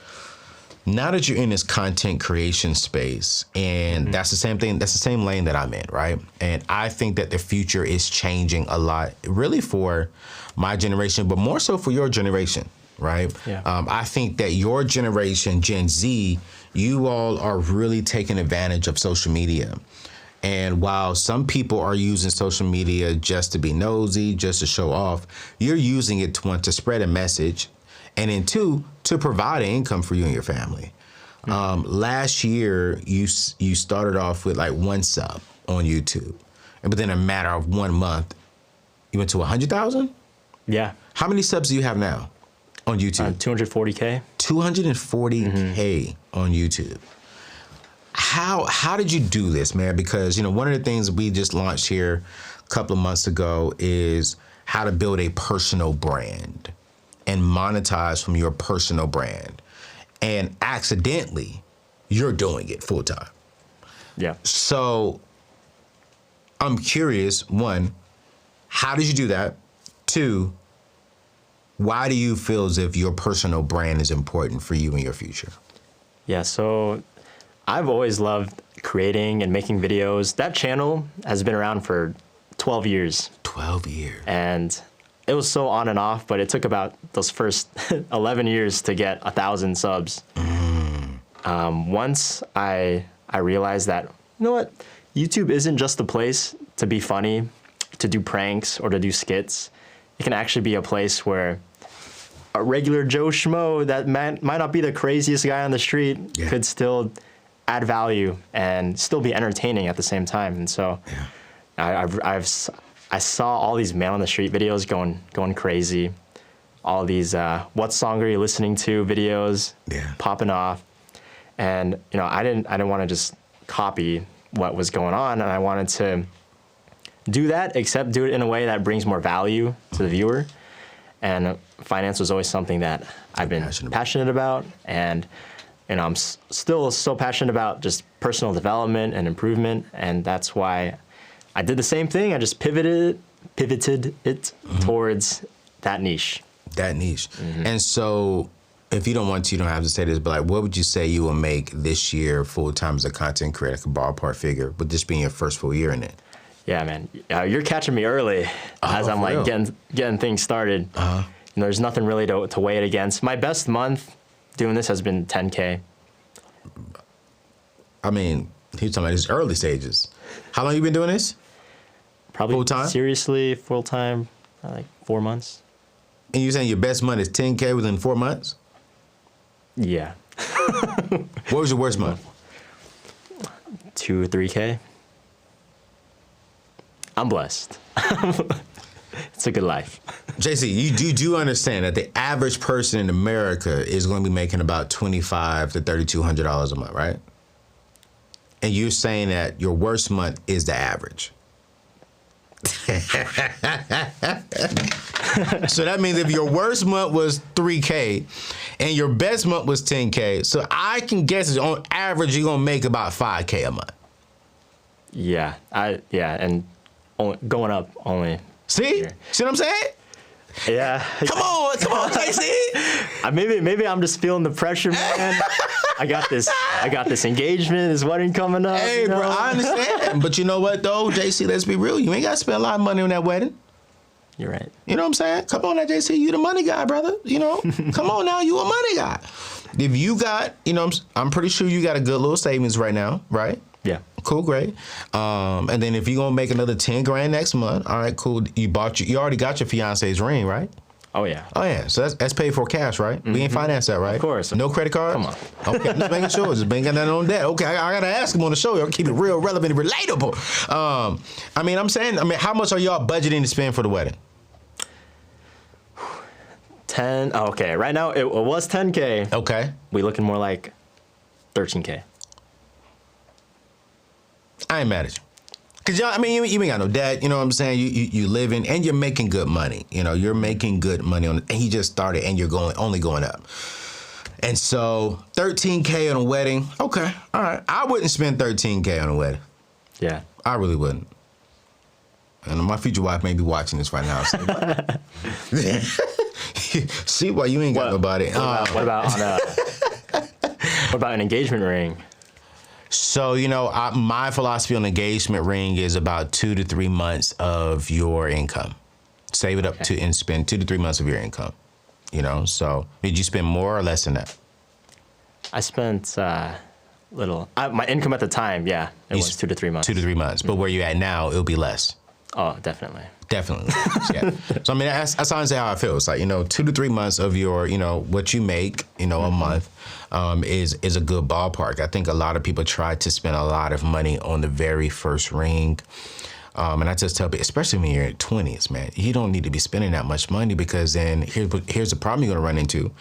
now that you're in this content creation space, and that's the same thing, that's the same lane that I'm in, right? And I think that the future is changing a lot, really for my generation, but more so for your generation, right? Yeah. I think that your generation, Gen Z, you all are really taking advantage of social media. And while some people are using social media just to be nosy, just to show off, you're using it to, one, to spread a message, and then two, to provide an income for you and your family. Last year, you started off with like 1 sub on YouTube, and within a matter of 1 month, you went to 100,000? Yeah. How many subs do you have now on YouTube? 240K. 240K on YouTube. How did you do this, man? Because, you know, one of the things we just launched here a couple of months ago is how to build a personal brand and monetize from your personal brand. And accidentally, you're doing it full time. Yeah. So I'm curious, one, how did you do that? Two, why do you feel as if your personal brand is important for you in your future? Yeah, so I've always loved creating and making videos. That channel has been around for 12 years. 12 years. And it was so on and off, but it took about those first 11 years to get 1,000 subs. Once I realized that, you know what, YouTube isn't just a place to be funny, to do pranks, or to do skits. It can actually be a place where a regular Joe Schmo that might not be the craziest guy on the street could still add value and still be entertaining at the same time. And so I saw all these man on the street videos going crazy, all these what song are you listening to videos popping off, and you know I didn't want to just copy what was going on, and I wanted to do that, except do it in a way that brings more value to the viewer. And finance was always something that I've been passionate about, and you know I'm still so passionate about just personal development and improvement, and that's why I did the same thing. I just pivoted it towards that niche. That niche. And so, if you don't want to, you don't have to say this, but like, what would you say you will make this year full time as a content creator, like a ballpark figure, with this being your first full year in it? Yeah, man, you're catching me early as I'm like getting things started. You know, there's nothing really to weigh it against. My best month doing this has been 10K. I mean, he's talking about his early stages. How long you been doing this? Probably full time? Seriously, full time, like 4 months. And you saying your best month is 10K within 4 months? Yeah. What was your worst month? 2 or 3K. I'm blessed. It's a good life. JC, you do understand that the average person in America is going to be making about $2,500 to $3,200 a month, right? And you're saying that your worst month is the average. So that means if your worst month was 3K and your best month was 10K, so I can guess on average you're gonna make about 5K a month. Yeah, and going up only. See what I'm saying? Yeah. Come on, JC. Maybe I'm just feeling the pressure, man. I got this engagement, this wedding coming up. Hey, bro, I understand. But you know what, though, JC, let's be real. You ain't got to spend a lot of money on that wedding. You're right. You know what I'm saying? Come on now, JC. You the money guy, brother. You know? Come on now. You a money guy. If you got, you know, I'm pretty sure you got a good little savings right now, right? Yeah. Cool, great. And then if you're going to make another 10 grand next month, all right, cool. You already got your fiance's ring, right? Oh, yeah. Oh, yeah. So that's paid for cash, right? We ain't financed that, right? Of course. No credit card? Come on. Okay, I'm just making sure. Just ain't got nothing on that. Okay, I got to ask him on the show. I'll keep it real, relevant, and relatable. How much are y'all budgeting to spend for the wedding? 10. Oh, okay. Right now, it was 10K. Okay. We looking more like 13K. I ain't mad at you. Cause y'all, you ain't got no debt, you know what I'm saying? You living and you're making good money. You know, you're making good money on it. And he just started and you're only going up. And so 13K on a wedding. Okay, all right. I wouldn't spend 13K on a wedding. Yeah. I really wouldn't. And my future wife may be watching this right now. See why you ain't got nobody. What about an engagement ring? So, you know, my philosophy on engagement ring is about 2 to 3 months of your income. Save it up to and spend 2 to 3 months of your income. You know, so did you spend more or less than that? I spent little. My income at the time, yeah, it was 2 to 3 months. 2 to 3 months. But where you're at now, it'll be less. Oh, definitely. Definitely. Yeah. So I mean, that's honestly how I feel. It's like, 2 to 3 months of your, what you make, a month, is a good ballpark. I think a lot of people try to spend a lot of money on the very first ring. And I just tell people, especially when you're in 20s, man, you don't need to be spending that much money, because then here's the problem you're going to run into.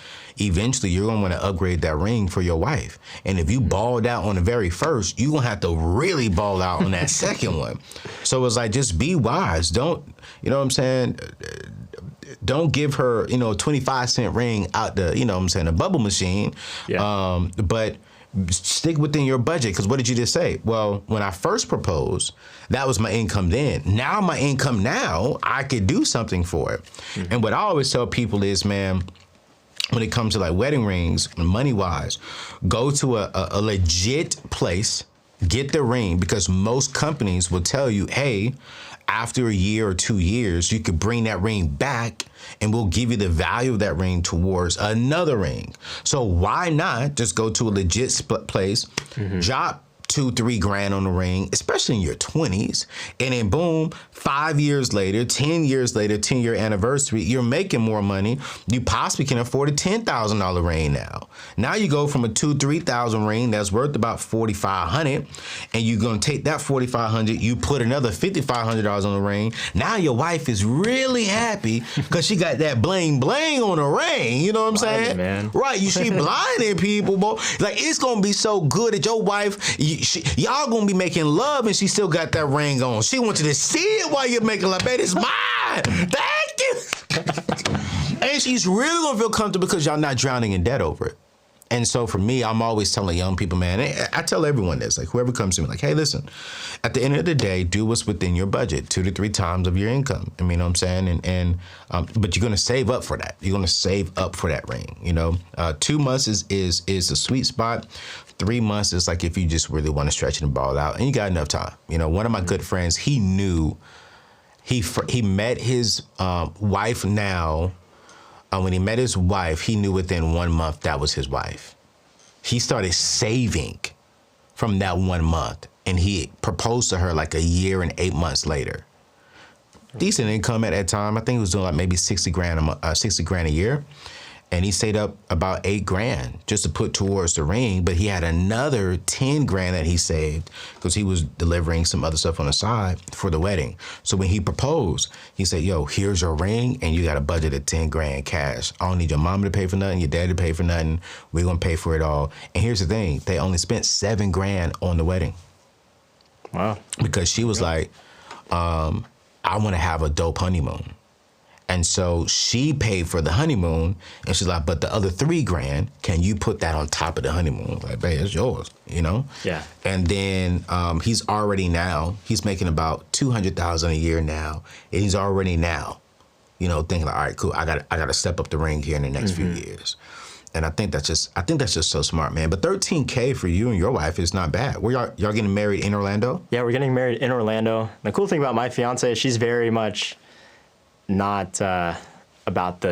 Eventually, you're going to want to upgrade that ring for your wife. And if you balled out on the very first, you're going to have to really ball out on that second one. So it's like, just be wise. Don't, you know what I'm saying? Don't give her, a 25-cent ring out the, a bubble machine. Yeah. But stick within your budget, because what did you just say? Well, when I first proposed, that was my income then. Now my income now, I could do something for it. Mm-hmm. And what I always tell people is, man, when it comes to like wedding rings, money-wise, go to a legit place, get the ring, because most companies will tell you, hey, after a year or 2 years, you could bring that ring back and we'll give you the value of that ring towards another ring. So why not just go to a legit place, drop $2-3 grand on the ring, especially in your 20s, and then boom, 5 years later, 10 years later, 10-year anniversary, you're making more money. You possibly can afford a $10,000 ring now. Now you go from a $2,000-$3,000 ring that's worth about $4,500, and you're gonna take that $4,500, you put another $5,500 on the ring. Now your wife is really happy because she got that bling bling on the ring. You know what I'm saying? Man. Right? She blinding people, boy. Like, it's gonna be so good that your wife. Y'all gonna be making love and she still got that ring on. She wants you to see it while you're making love. Man, it's mine. Thank you. And she's really gonna feel comfortable because y'all not drowning in debt over it. And so for me, I'm always telling young people, man, I tell everyone this, like whoever comes to me, like, hey, listen, at the end of the day, do what's within your budget, 2 to 3 times of your income. I mean, you know what I'm saying? But you're gonna save up for that. You're gonna save up for that ring. 2 months is the sweet spot. 3 months is like if you just really want to stretch it and ball out, and you got enough time. One of my good friends, he knew he met his wife now. When he met his wife, he knew within 1 month that was his wife. He started saving from that 1 month, and he proposed to her like a year and 8 months later. Decent income at that time. I think he was doing like maybe 60 grand a year. And he saved up about 8 grand just to put towards the ring, but he had another 10 grand that he saved because he was delivering some other stuff on the side for the wedding. So when he proposed, he said, yo, here's your ring, and you got a budget of 10 grand cash. I don't need your mama to pay for nothing, your dad to pay for nothing. We're gonna pay for it all. And here's the thing, they only spent 7 grand on the wedding. Wow. Because she was like, I wanna have a dope honeymoon. And so she paid for the honeymoon, and she's like, but the other 3 grand, can you put that on top of the honeymoon? Like, babe, it's yours, Yeah. And then he's making about $200,000 a year now, and he's already now, thinking like, all right, cool, I got to step up the ring here in the next few years. And I think that's just so smart, man. But $13K for you and your wife is not bad. Y'all getting married in Orlando? Yeah, we're getting married in Orlando. The cool thing about my fiance, she's very much not about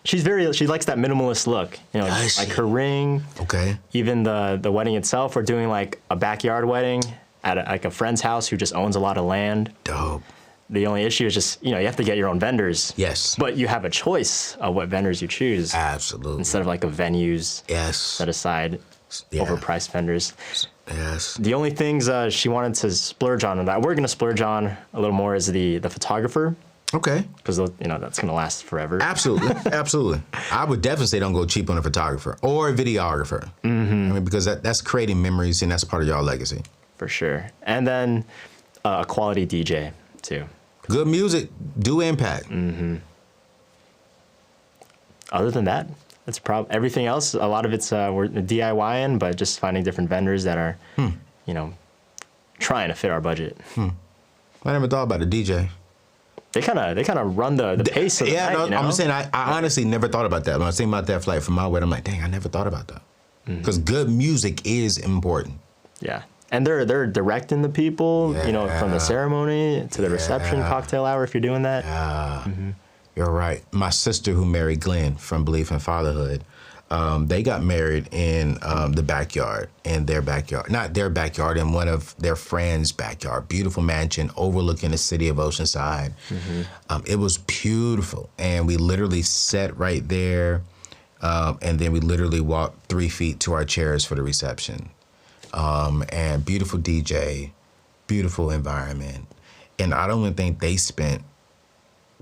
she likes that minimalist look, like her ring. Okay. Even the wedding itself, we're doing like a backyard wedding at a friend's house who just owns a lot of land. Dope. The only issue is just, you have to get your own vendors. Yes. But you have a choice of what vendors you choose. Absolutely. Instead of like a venues set aside overpriced vendors. Yes. The only things she wanted to splurge on, that we're going to splurge on a little more, is the photographer. Okay. Because that's going to last forever. Absolutely. Absolutely. I would definitely say don't go cheap on a photographer or a videographer. Mm-hmm. I mean, because that's creating memories, and that's part of your legacy. For sure. And then a quality DJ too. Good music do impact. Mm-hmm. Other than that, that's everything else. A lot of it's we're DIYing, but just finding different vendors that are, trying to fit our budget. I never thought about a DJ. They kind of run the pace of the night, I'm saying I honestly never thought about that. When I was thinking about that flight from my wedding, I'm like, dang, I never thought about that. Because good music is important. Yeah. And they're directing the people, from the ceremony to the reception, cocktail hour, if you're doing that. Yeah. Mm-hmm. You're right. My sister, who married Glenn from Belief in Fatherhood, They got married in the backyard, in their backyard. Not their backyard, in one of their friends' backyard. Beautiful mansion overlooking the city of Oceanside. It was beautiful. And we literally sat right there, and then we literally walked 3 feet to our chairs for the reception. And beautiful DJ, beautiful environment. And I don't even think they spent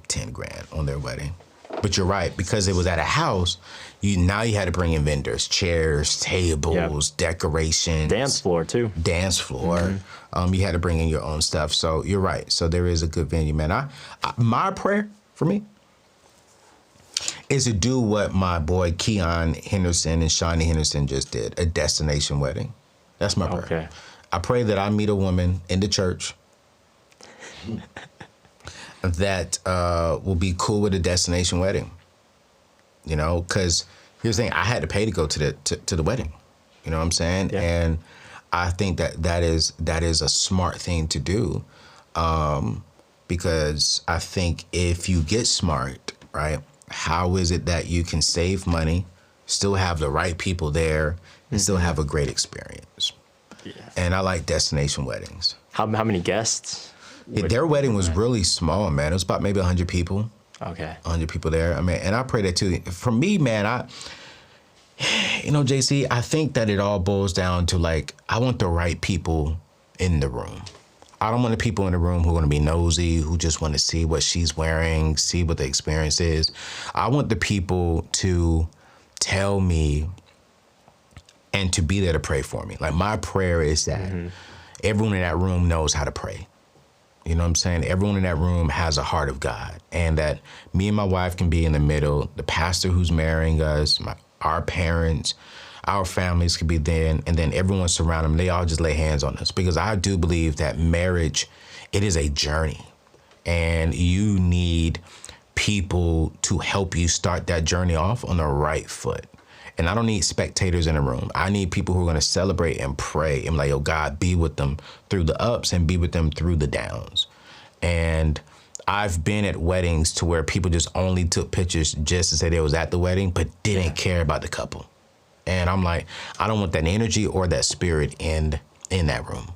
10 grand on their wedding. But you're right, because it was at a house, you had to bring in vendors, chairs, tables, decorations. Dance floor, too. Dance floor. You had to bring in your own stuff. So you're right. So there is a good venue, man. My prayer for me is to do what my boy Keon Henderson and Shawnee Henderson just did, a destination wedding. That's my prayer. Okay. I pray that I meet a woman in the church that will be cool with a destination wedding. You know, because here's the thing, I had to pay to go to the wedding. You know what I'm saying? Yeah. And I think that is a smart thing to do, because I think if you get smart, right, how is it that you can save money, still have the right people there, and still have a great experience? Yeah. And I like destination weddings. How many guests? Their wedding was really small, man. It was about maybe 100 people. Okay. 100 people there. I mean, and I pray that too. For me, man, JC, I think that it all boils down to, like, I want the right people in the room. I don't want the people in the room who are going to be nosy, who just want to see what she's wearing, see what the experience is. I want the people to tell me and to be there to pray for me. Like, my prayer is that everyone in that room knows how to pray. You know what I'm saying? Everyone in that room has a heart of God, and that me and my wife can be in the middle. The pastor who's marrying us, our parents, our families could be there, and then everyone surrounding them. They all just lay hands on us, because I do believe that marriage, it is a journey, and you need people to help you start that journey off on the right foot. And I don't need spectators in the room. I need people who are going to celebrate and pray and, like, oh, God, be with them through the ups and be with them through the downs. And I've been at weddings to where people just only took pictures just to say they was at the wedding, but didn't care about the couple. And I'm like, I don't want that energy or that spirit in that room,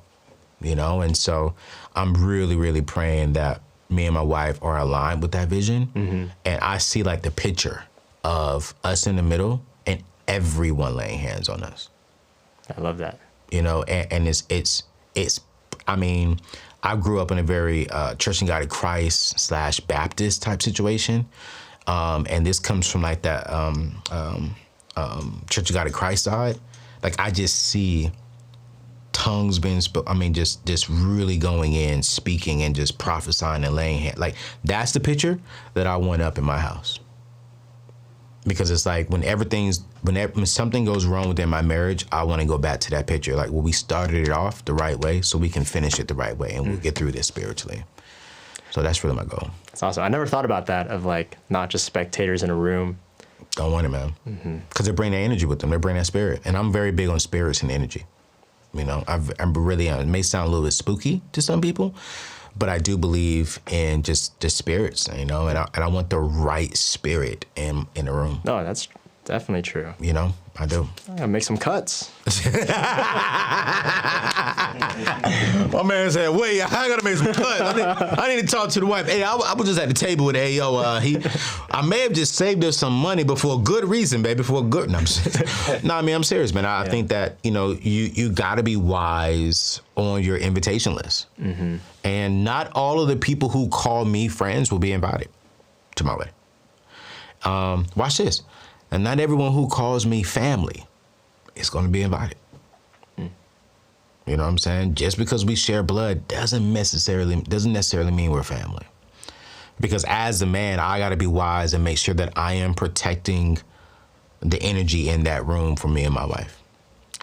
you know? And so I'm really, really praying that me and my wife are aligned with that vision. And I see, like, the picture of us in the middle and everyone laying hands on us. I love that. You know, and it's I mean, I grew up in a very Church of God in Christ / Baptist type situation. And this comes from, like, that Church of God in Christ side. Like, I just see tongues being just really going in, speaking and just prophesying and laying hands. Like, that's the picture that I want up in my house. Because it's like when something goes wrong within my marriage, I want to go back to that picture. Like, well, we started it off the right way, so we can finish it the right way, and we'll get through this spiritually. So that's really my goal. That's awesome. I never thought about that, of, like, not just spectators in a room. Don't want it, man. Because they bring their energy with them. They bring that spirit. And I'm very big on spirits and energy. You know, I'm really, it may sound a little bit spooky to some people, but I do believe in just the spirits, you know, and I want the right spirit in the room. No, that's definitely true. You know, I do. I gotta make some cuts. My man said, wait, I gotta make some cuts. I need to talk to the wife. Hey, I was just at the table with Ayo. I may have just saved us some money, but for a good reason, baby. For a good, no, I'm serious, man. I think that, you know, you gotta be wise on your invitation list. And not all of the people who call me friends will be invited to my wedding. Watch this. And not everyone who calls me family is going to be invited. You know what I'm saying? Just because we share blood doesn't necessarily mean we're family. Because as the man, I got to be wise and make sure that I am protecting the energy in that room for me and my wife.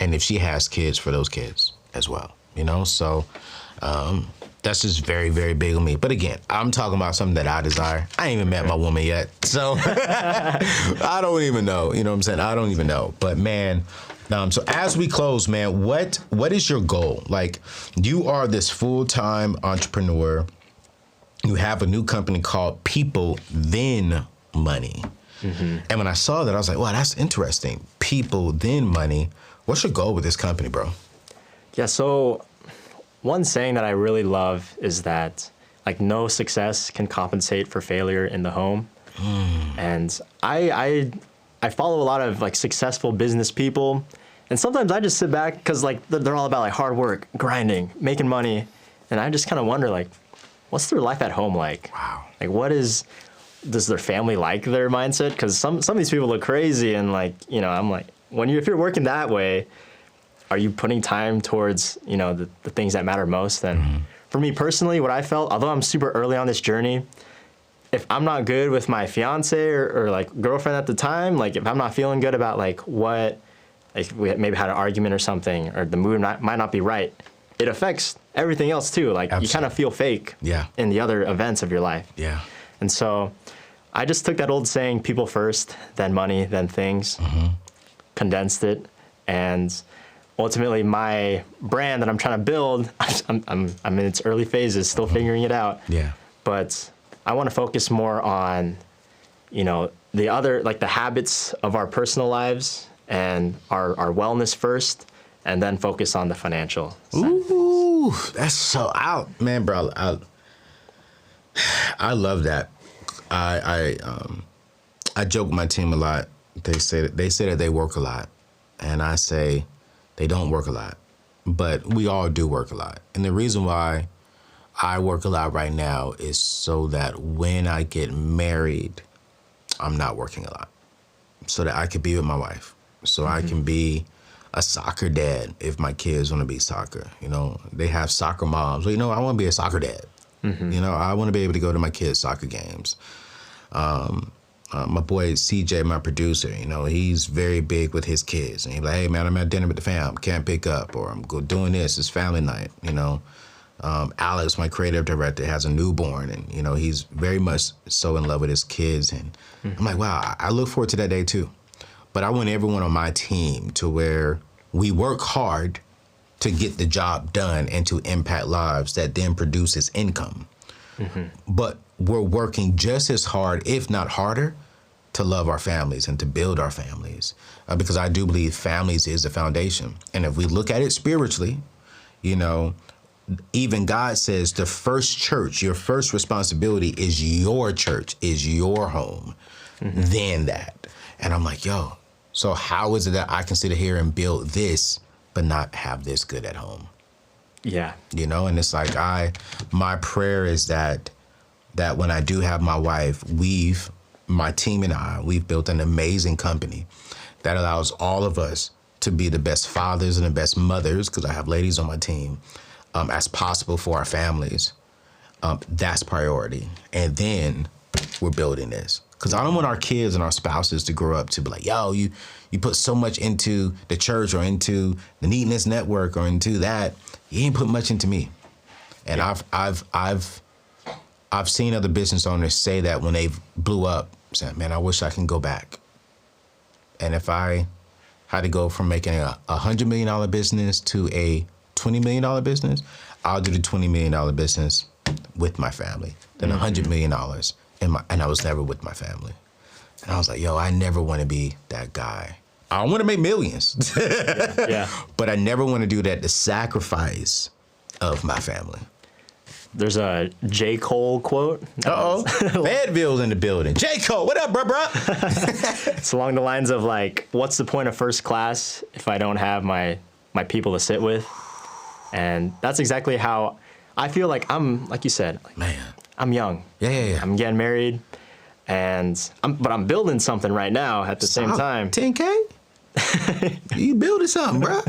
And if she has kids, for those kids as well. You know, so that's just very, very big on me. But again, I'm talking about something that I desire. I ain't even met my woman yet. So I don't even know. You know what I'm saying? I don't even know. But man, so as we close, man, what is your goal? Like, you are this full-time entrepreneur. You have a new company called People Then Money. And when I saw that, I was like, wow, that's interesting. People, then money. What's your goal with this company, bro? Yeah, so one saying that I really love is that like no success can compensate for failure in the home. And I follow a lot of like successful business people, and sometimes I just sit back because like they're all about like hard work, grinding, making money, and I just kind of wonder like, what's their life at home like? Wow. Like does their family like their mindset? Because some of these people look crazy, and like, you know, I'm like, if you're working that way, are you putting time towards, you know, the things that matter most? And for me personally, what I felt, although I'm super early on this journey, if I'm not good with my fiance or like girlfriend at the time, like if I'm not feeling good about like what, like we maybe had an argument or something, or the mood might not be right, it affects everything else too. Like you kind of feel fake in the other events of your life. Yeah. And so I just took that old saying, people first, then money, then things, condensed it, and ultimately my brand that I'm trying to build, I'm in its early phases, still figuring it out. Yeah. But I want to focus more on, you know, the other, like the habits of our personal lives and our wellness first, and then focus on the financial side. Ooh, that's so out, man, bro. I love that. I joke with my team a lot. They say that they work a lot, and I say they don't work a lot, but we all do work a lot. And the reason why I work a lot right now is so that when I get married, I'm not working a lot, so that I could be with my wife, so I can be a soccer dad if my kids want to be soccer. You know, they have soccer moms. Well, you know, I want to be a soccer dad. You know, I want to be able to go to my kids' soccer games. My boy CJ, my producer, you know, he's very big with his kids. And he's like, hey, man, I'm at dinner with the fam, can't pick up, or I'm doing this, it's family night, you know. Alex, my creative director, has a newborn, and, you know, he's very much so in love with his kids. And I'm like, wow, I look forward to that day too. But I want everyone on my team to where we work hard to get the job done and to impact lives that then produces income. But we're working just as hard, if not harder, to love our families and to build our families. Because I do believe families is the foundation. And if we look at it spiritually, you know, even God says the first church, your first responsibility is your church, is your home, then that. And I'm like, yo, so how is it that I can sit here and build this but not have this good at home? Yeah. You know, and it's like my prayer is that when I do have my wife, my team and we've built an amazing company that allows all of us to be the best fathers and the best mothers, because I have ladies on my team, as possible for our families. That's priority. And then we're building this. Because I don't want our kids and our spouses to grow up to be like, yo, you put so much into the church or into the Neatness Network or into that. You ain't put much into me. And I've seen other business owners say that when they blew up, saying, man, I wish I can go back. And if I had to go from making a $100 million business to a $20 million business, I'll do the $20 million business with my family than $100 million. And I was never with my family. And I was like, yo, I never want to be that guy. I want to make millions. Yeah. But I never want to do that, the sacrifice of my family. There's a J. Cole quote. Fayetteville's in the building. J. Cole, what up, bro? It's along the lines of like, what's the point of first class if I don't have my people to sit with? And that's exactly how I feel. Like I'm, like you said, Man. I'm young. Yeah. I'm getting married, but I'm building something right now at the same time. 10K? You building something, bro.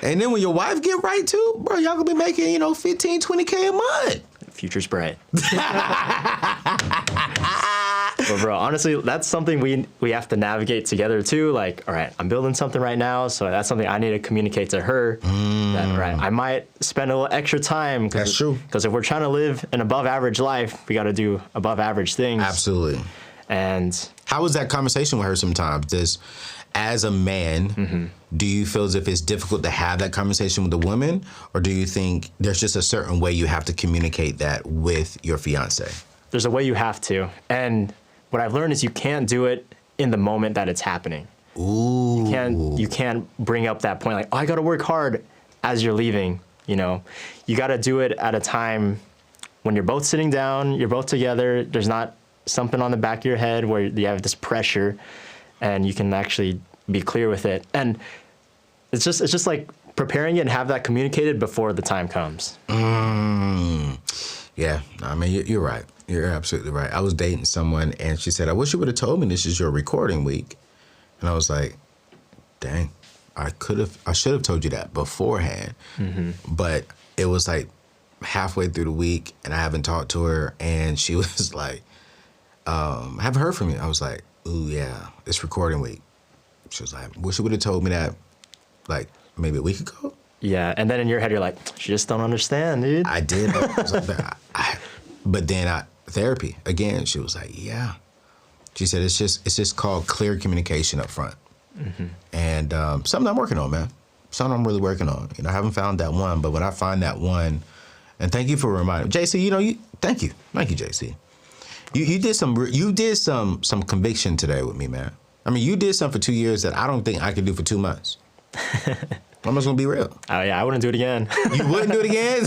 And then when your wife get right too, bro, y'all gonna be making, 15, 20K a month. Future's bright. But bro, honestly, that's something we have to navigate together too. Like, all right, I'm building something right now, so that's something I need to communicate to her. That, all right, I might spend a little extra time. That's true. Because if we're trying to live an above average life, we got to do above average things. Absolutely. And how was that conversation with her sometimes? As a man, do you feel as if it's difficult to have that conversation with a woman? Or do you think there's just a certain way you have to communicate that with your fiance? There's a way you have to. And what I've learned is you can't do it in the moment that it's happening. Ooh. You can't bring up that point like, oh, I got to work hard as you're leaving. You know, you got to do it at a time when you're both sitting down, you're both together. There's not something on the back of your head where you have this pressure, and you can actually be clear with it. And it's just like preparing it and have that communicated before the time comes. Yeah, I mean, you're right. You're absolutely right. I was dating someone, and she said, I wish you would have told me this is your recording week. And I was like, dang, I should have told you that beforehand. But it was like halfway through the week, and I haven't talked to her, and she was like, I haven't heard from you. I was like, ooh, yeah, it's recording week. She was like, wish you would have told me that, like, maybe a week ago. Yeah, and then in your head, you're like, she just don't understand, dude. I did. But then therapy, again, she was like, yeah. She said, it's just called clear communication up front. And something I'm working on, man. Something I'm really working on. You know, I haven't found that one, but when I find that one, and thank you for reminding me. JC, you know, thank you, JC. You did some conviction today with me, man. I mean, you did something for 2 years that I don't think I could do for 2 months. I'm just gonna be real. Oh yeah, I wouldn't do it again. You wouldn't do it again?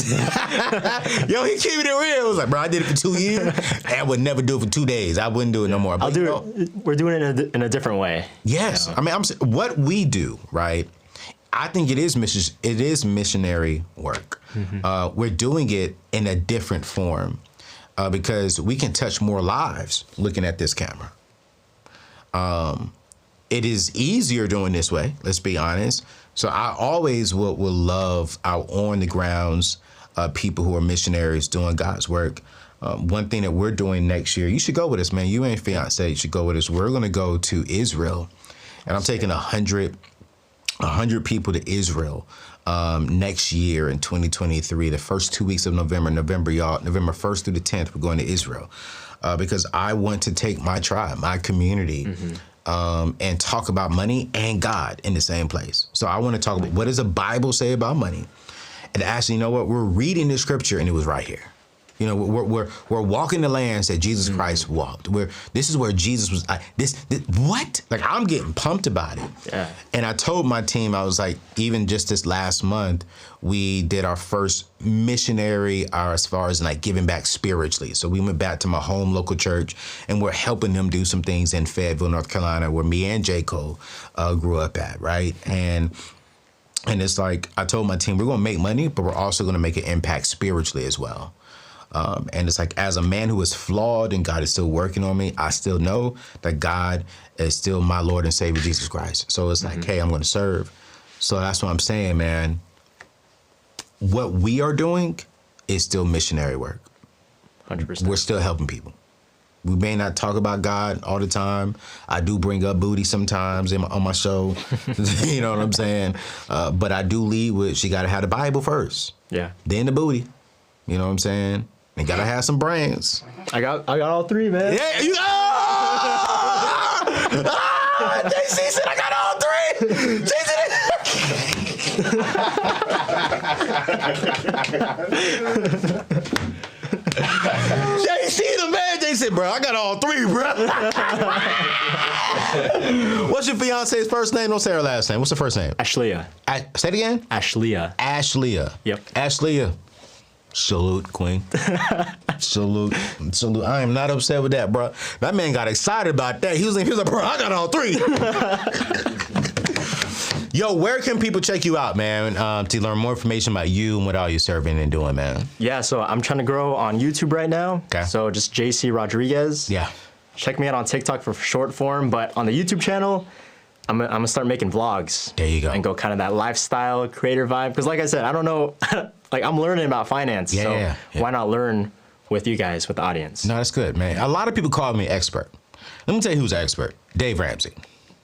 Yo, he keeping it real. I was like, bro, I did it for 2 years. I would never do it for 2 days. I wouldn't do it no more. But, I'll do it. We're doing it in a different way. Yes, I mean, what we do, right? I think it is missionary work. We're doing it in a different form because we can touch more lives looking at this camera. It is easier doing this way, let's be honest. So I always will love our on the grounds people who are missionaries doing God's work. One thing that we're doing next year, you should go with us, man. You and fiance, you should go with us. We're going to go to Israel, and I'm taking 100 people to Israel next year in 2023. The first 2 weeks of November, y'all, November 1st through the 10th, we're going to Israel because I want to take my tribe, my community. And talk about money and God in the same place. So I want to talk about what does the Bible say about money? And actually, you know what? We're reading the scripture and it was right here. You know, we're walking the lands that Jesus Christ walked. This is where Jesus was. This what? Like, I'm getting pumped about it. Yeah. And I told my team, I was like, even just this last month, we did our first missionary, as far as like giving back spiritually. So we went back to my home local church, and we're helping them do some things in Fayetteville, North Carolina, where me and J. Cole grew up at, right? And it's like I told my team, we're going to make money, but we're also going to make an impact spiritually as well. And it's like, as a man who is flawed and God is still working on me, I still know that God is still my Lord and Savior, Jesus Christ. So it's like, hey, I'm going to serve. So that's what I'm saying, man. What we are doing is still missionary work. 100%. We're still helping people. We may not talk about God all the time. I do bring up booty sometimes on my show. You know what I'm saying? But I do lead with, she got to have the Bible first. Yeah. Then the booty. You know what I'm saying? And gotta have some brains. I got all three, man. Yeah, you. JC said I got all three. JC the man. JC said, bro, I got all three, bro. What's your fiance's first name? Don't say her last name. What's the first name? Ashleah. Say it again. Ashleah. Ashleah. Yep. Ashleah. Salute, queen. Salute. I am not upset with that, bro. That man got excited about that. He was like, bro, I got all three. Yo, where can people check you out, man, to learn more information about you and what all you're serving and doing, man? Yeah, so I'm trying to grow on YouTube right now. Okay. So just JC Rodriguez. Yeah. Check me out on TikTok for short form, but on the YouTube channel, I'm gonna start making vlogs. There you go. And go kind of that lifestyle creator vibe. Because like I said, I don't know, like I'm learning about finance. Yeah. Why not learn with you guys, with the audience? No, that's good, man. A lot of people call me expert. Let me tell you who's an expert. Dave Ramsey.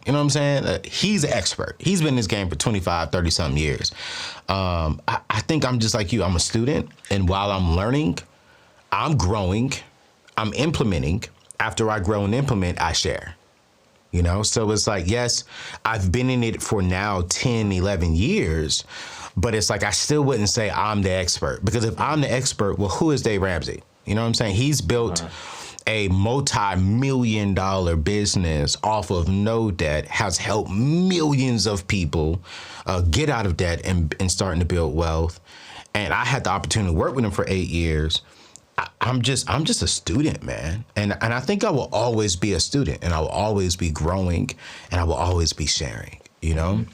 You know what I'm saying? He's an expert. He's been in this game for 25, 30-something years. I think I'm just like you. I'm a student, and while I'm learning, I'm growing, I'm implementing. After I grow and implement, I share. You know? So it's like, yes, I've been in it for now 10, 11 years, but it's like I still wouldn't say I'm the expert. Because if I'm the expert, well, who is Dave Ramsey? You know what I'm saying? He's built a multi-million-dollar business off of no debt, has helped millions of people get out of debt and starting to build wealth. And I had the opportunity to work with him for 8 years. I'm just a student, man. And I think I will always be a student, and I will always be growing, and I will always be sharing, you know?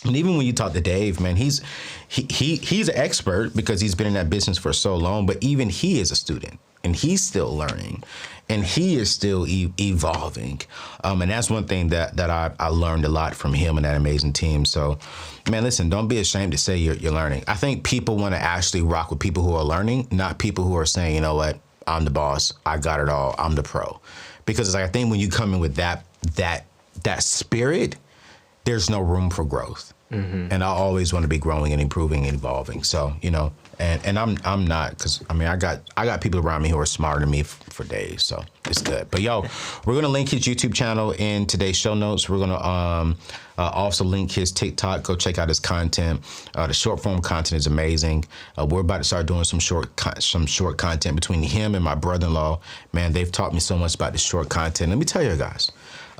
And even when you talk to Dave, man, he's an expert because he's been in that business for so long, but even he is a student, and he's still learning, and he is still evolving. And that's one thing that I learned a lot from him and that amazing team. So, man, listen, don't be ashamed to say you're learning. I think people want to actually rock with people who are learning, not people who are saying, you know what, I'm the boss, I got it all, I'm the pro. Because it's like, I think when you come in with that spirit, there's no room for growth. Mm-hmm. And I always want to be growing and improving and evolving. So, you know, and I'm not, because I mean, I got people around me who are smarter than me for days. So it's good. But yo, we're going to link his YouTube channel in today's show notes. We're going to also link his TikTok. Go check out his content. The short form content is amazing. We're about to start doing some short content between him and my brother-in-law. Man, they've taught me so much about the short content. Let me tell you guys.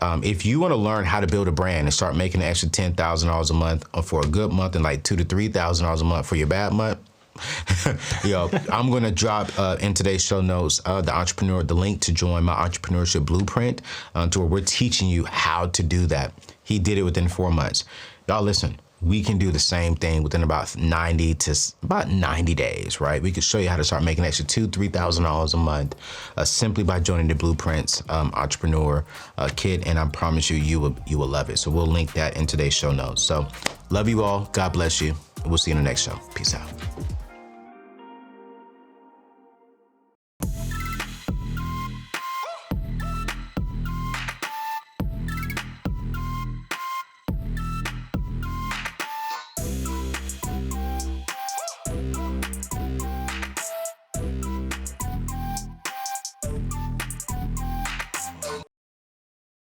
If you want to learn how to build a brand and start making an extra $10,000 a month for a good month and like $2,000 to $3,000 a month for your bad month, yo, I'm going to drop in today's show notes the link to join my entrepreneurship blueprint to where we're teaching you how to do that. He did it within 4 months. Y'all listen. We can do the same thing within about 90 days, right? We can show you how to start making an extra $2,000 to $3,000 a month simply by joining the Blueprints Entrepreneur Kit, and I promise you will love it. So we'll link that in today's show notes. So love you all. God bless you. We'll see you in the next show. Peace out.